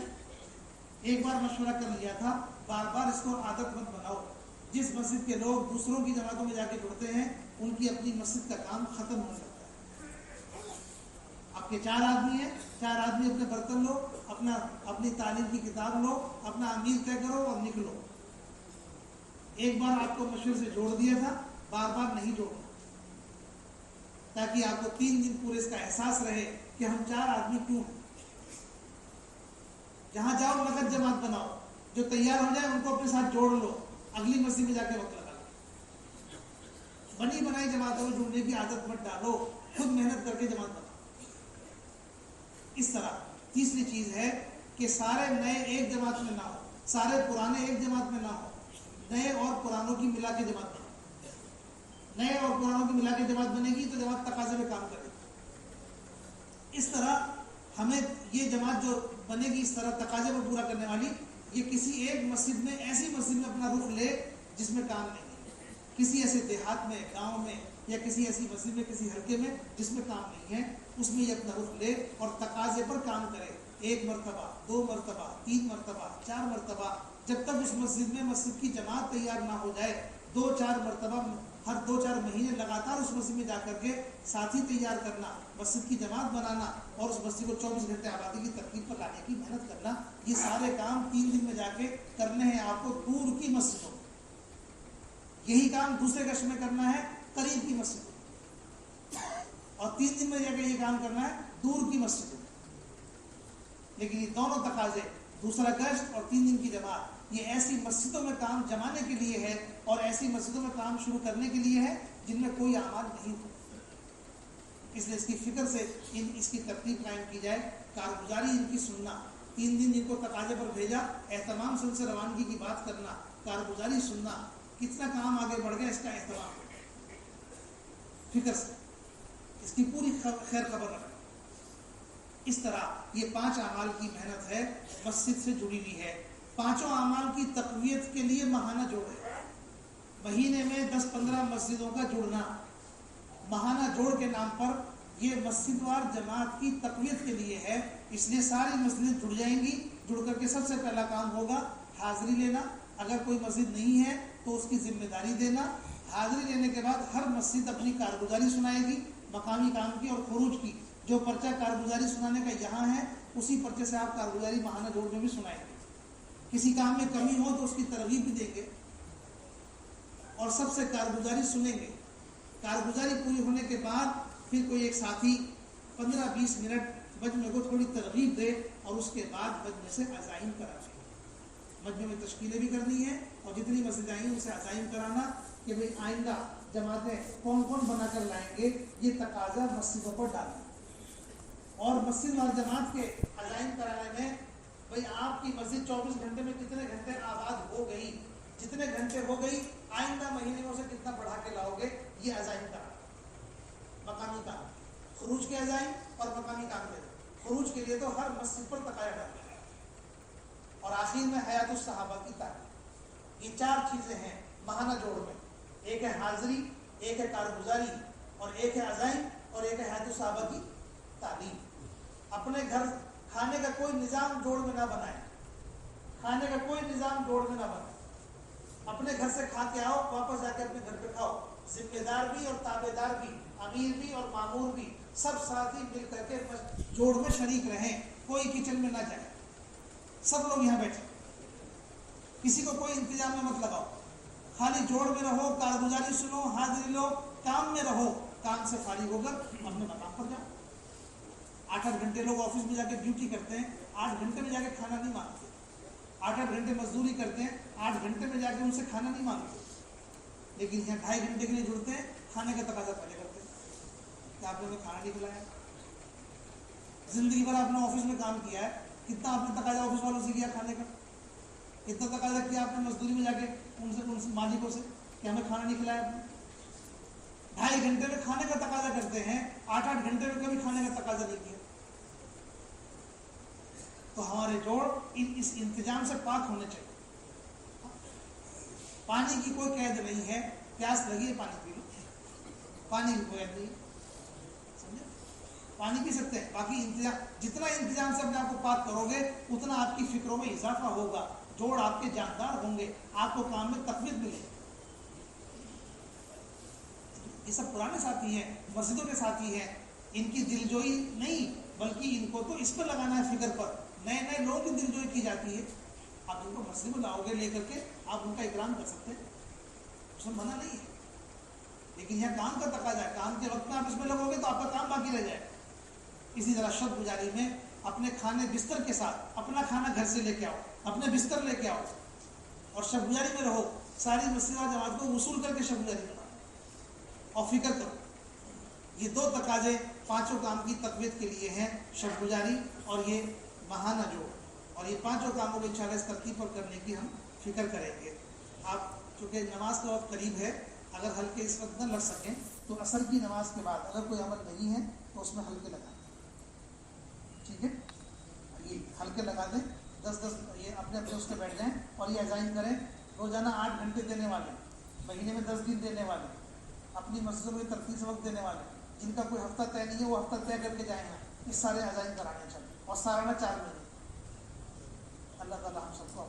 ایک بار مشورہ کر لیا تھا، بار بار اس کو عادت مت بناؤ. جس مسجد کے لوگ دوسروں کی جماعتوں میں جا کے جڑتے ہیں، ان کی اپنی مسجد کا کام ختم ہو جاتا ہے. آپ کے 4 آدمی ہیں، 4 آدمی اپنے برتن لو، اپنی تعلیم کی کتاب لو، اپنا امیر طے کرو اور نکلو. ایک بار آپ کو مشورے سے جوڑ دیا تھا، بار بار نہیں جوڑنا، تاکہ آپ کو 3 دن پورے اس کا احساس رہے کہ ہم 4 آدمی کیوں ہیں. جہاں جاؤ نقد جماعت بناؤ، جو تیار ہو جائے ان کو اپنے ساتھ جوڑ لو، اگلی مسجد میں جا کے وقت لگا لو. بنی بنائی جماعتوں میں جڑنے کی عادت مت ڈالو، خود محنت کر کے جماعت بناؤ. اس طرح تیسری چیز ہے کہ سارے نئے ایک جماعت میں نہ ہو، سارے پرانے ایک جماعت میں نہ ہو، نئے اور پرانوں کی ملا کے جماعت بناؤ. نئے اور پرانوں کی ملا کے جماعت بنے گی تو جماعت تقاضے میں کام کرے گی. اس طرح ہمیں یہ جماعت جو بنے گی اس طرح تقاضے کو پورا کرنے والی، یہ کسی ایک مسجد میں، ایسی مسجد میں اپنا رخ لے جس میں کام نہیں ہے. کسی ایسے دیہات میں، گاؤں میں، یا کسی ایسی مسجد میں، کسی حلقے میں جس میں کام نہیں ہے، اس میں یہ اپنا رخ لے اور تقاضے پر کام کرے. 1 مرتبہ، 2 مرتبہ، 3 مرتبہ، 4 مرتبہ، جب تک اس مسجد میں مسجد کی جماعت تیار نہ ہو جائے. 2-4 مرتبہ، ہر 2-4 مہینے لگاتار اس مسجد میں جا کر کے ساتھی تیار کرنا، مسجد کی جماعت بنانا، اور اس مسجد کو 24 گھنٹے آبادی کی ترتیب پر لانے کی محنت کرنا. یہ سارے کام 3 دن میں جا کے کرنے ہیں آپ کو دور کی مسجدوں میں. یہی کام دوسرے گشت میں کرنا ہے قریب کی مسجدوں میں، اور 3 دن میں جا کے یہ کام کرنا ہے دور کی مسجدوں میں. لیکن یہ دونوں تقاضے، دوسرا گشت اور 3 دن کی جماعت، یہ ایسی مسجدوں میں کام جمانے کے لیے ہے، اور ایسی مسجدوں میں کام شروع کرنے کے لیے ہے جن میں کوئی اعمال نہیں ہو. اس لیے اس کی فکر سے اس کی ترتیب قائم کی جائے. کارگزاری ان کی سننا، 3 دن جن کو تقاضے پر بھیجا، اہتمام سے ان سے روانگی کی بات کرنا، کارگزاری سننا، کتنا کام آگے بڑھ گیا اس کا اہتمام، فکر سے اس کی پوری خیر خبر رکھنا. اس طرح یہ 5 اعمال کی محنت ہے، مسجد سے جڑی ہوئی ہے. 5 اعمال کی تقویت کے لیے ماہانہ جوڑ ہے. مہینے میں 10-15 مسجدوں کا جڑنا، ماہانہ جوڑ کے نام پر، یہ مسجد وار جماعت کی تقویت کے لیے ہے. اس لیے ساری مسجدیں جڑ جائیں گی. جڑ کر کے سب سے پہلا کام ہوگا حاضری لینا. اگر کوئی مسجد نہیں ہے تو اس کی ذمہ داری دینا. حاضری لینے کے بعد ہر مسجد اپنی کارگزاری سنائے گی، مقامی کام کی اور خروج کی. جو پرچہ کارگزاری سنانے کا یہاں ہے، اسی پرچے سے آپ کارگزاری ماہانہ جوڑ میں بھی سنائیں گے. کسی کام میں کمی ہو تو اس کی ترغیب بھی دیں گے، اور سب سے کارگزاری سنیں گے. کارگزاری پوری ہونے کے بعد پھر کوئی ایک ساتھی 15-20 منٹ مجمع کو تھوڑی ترغیب دے اور اس کے بعد مجمع سے عزائم کرائے. مجمع میں تشکیلیں بھی کرنی ہیں اور جتنی مسجدیں آئی ہیں ان سے عزائم کرانا کہ بھئی آئندہ جماعتیں کون کون بنا کر لائیں گے، یہ تقاضا مسجدوں پر ڈالنا. اور مسجد اور جماعت کے عزائم کرانے میں بھئی آپ کی مسجد 24 گھنٹے میں کتنے گھنٹے آباد ہو گئی، جتنے گھنٹے ہو گئی آئندہ مہینے میں اسے کتنا بڑھا کے لاؤ گے، یہ عزائم کرانا. مقامی کام، خروج کے عزائم اور مقامی کام کے. خروج کے لیے تو ہر مسجد پر تقاضا ڈالنا ہے. اور آخر میں حیات الصحابہ کی تعلیم. یہ 4 چیزیں ہیں ماہانہ جوڑ میں. ایک ہے حاضری، ایک ہے کارگزاری، اور ایک ہے عزائم، اور ایک ہے حیات الصحابہ کی تعلیم. اپنے گھر کھانے کا کوئی نظام جوڑ میں نہ بنائیں، کھانے کا کوئی نظام جوڑ میں نہ بنائیں. اپنے گھر سے کھا کے آؤ، واپس جا کے اپنے گھر پہ کھاؤ. ذمہ دار بھی اور تابع دار بھی، امیر بھی اور مامور بھی، سب ساتھی مل کر کے جوڑ میں شریک رہیں. کوئی کچن میں نہ جائے، سب لوگ یہاں بیٹھے، کسی کو کوئی انتظام میں مت لگاؤ. خالی جوڑ میں رہو، کارگزاری سنو، حاضری لو، کام میں رہو. کام سے فارغ ہو کر اپنے مقام پر جاؤ. 8 گھنٹے لوگ آفس میں جا کے ڈیوٹی کرتے ہیں، 8 گھنٹے میں جا کے کھانا نہیں مانگتے. 8 گھنٹے مزدوری کرتے ہیں، 8 گھنٹے میں جا کے ان سے کھانا نہیں مانگتے. لیکن یہاں 2.5 گھنٹے کے لیے جڑتے ہیں، کھانے کا تقاضا پہلے کرتے ہیں کہ آپ نے ہمیں کھانا نہیں کھلایا. زندگی بھر آپ نے آفس میں کام کیا ہے، کتنا آپ نے تقاضا آفس والوں سے کیا کھانے کا؟ کتنا تقاضا کیا آپ نے مزدوری میں جا کے ان سے مالکوں سے کہ ہمیں کھانا نہیں کھلایا آپ نے؟ 2.5 گھنٹے میں کھانے کا تقاضا کرتے ہیں، 8 گھنٹے میں کبھی کھانے کا تقاضا نہیں کیا. تو ہمارے جوڑ اس انتظام سے پاک ہونے چاہیے. پانی کی کوئی قید نہیں ہے، پیاس لگی ہے پانی پی لو، پانی کی کوئی قید نہیں. سمجھے؟ پانی پی سکتے ہیں. باقی انتظام، جتنا انتظام سے اپنے آپ کو پاک کرو گے اتنا آپ کی فکروں میں اضافہ ہوگا، جوڑ آپ کے جاندار ہوں گے، آپ کو کام میں تقویت ملے گی. یہ سب پرانے ساتھی ہیں، مسجدوں کے ساتھی ہیں. ان کی دلجوئی نہیں بلکہ ان کو تو اس پر لگانا ہے، فکر پر. نئے نئے لوگوں کی دلجوئی کی جاتی ہے. آپ ان کو مسجد میں لاؤ گے لے کر کے، آپ ان کا اکرام کر سکتے ہیں، اس میں منع نہیں ہے. لیکن یہاں کام کا تقاضا ہے، کام کے وقت میں آپ اس میں لگو گے تو آپ کا کام باقی رہ جائے. اسی طرح شب گزاری میں اپنے کھانے بستر کے ساتھ اپنا کھانا گھر سے لے کے آؤ، اپنے بستر لے کے آؤ اور شب گزاری میں رہو. ساری مسجد اور جماعت کو وصول کر کے شب گزاری میں اور فکر کرو. یہ 2 تقاضے 5 کام کی تقویت کے لیے ہیں، شب گزاری اور یہ ماہانہ جوڑ. اور یہ 5 کاموں کو انشاءاللہ اس ترتیب پر کرنے کی ہم فکر کریں گے. آپ چونکہ نماز کا وقت قریب ہے، اگر ہلکے اس وقت نہ لگ سکیں تو عصر کی نماز کے بعد اگر کوئی عمل نہیں ہے تو اس میں ہلکے لگائیں. ٹھیک ہے؟ یہ ہلکے لگا دیں، 10 یہ اپنے اس کے بیٹھ جائیں اور یہ عزائم کریں. روزانہ 8 گھنٹے دینے والے، مہینے میں 10 دن دینے والے، اپنی مسجدوں میں ترتیب سے وقت دینے والے، جن کا کوئی ہفتہ طے نہیں ہے وہ ہفتہ طے کر کے جائیں گے. اس سارے عزائم کرانے چاہیے اور سالانہ 4 مہینے. اللہ تعالیٰ ہم سب کو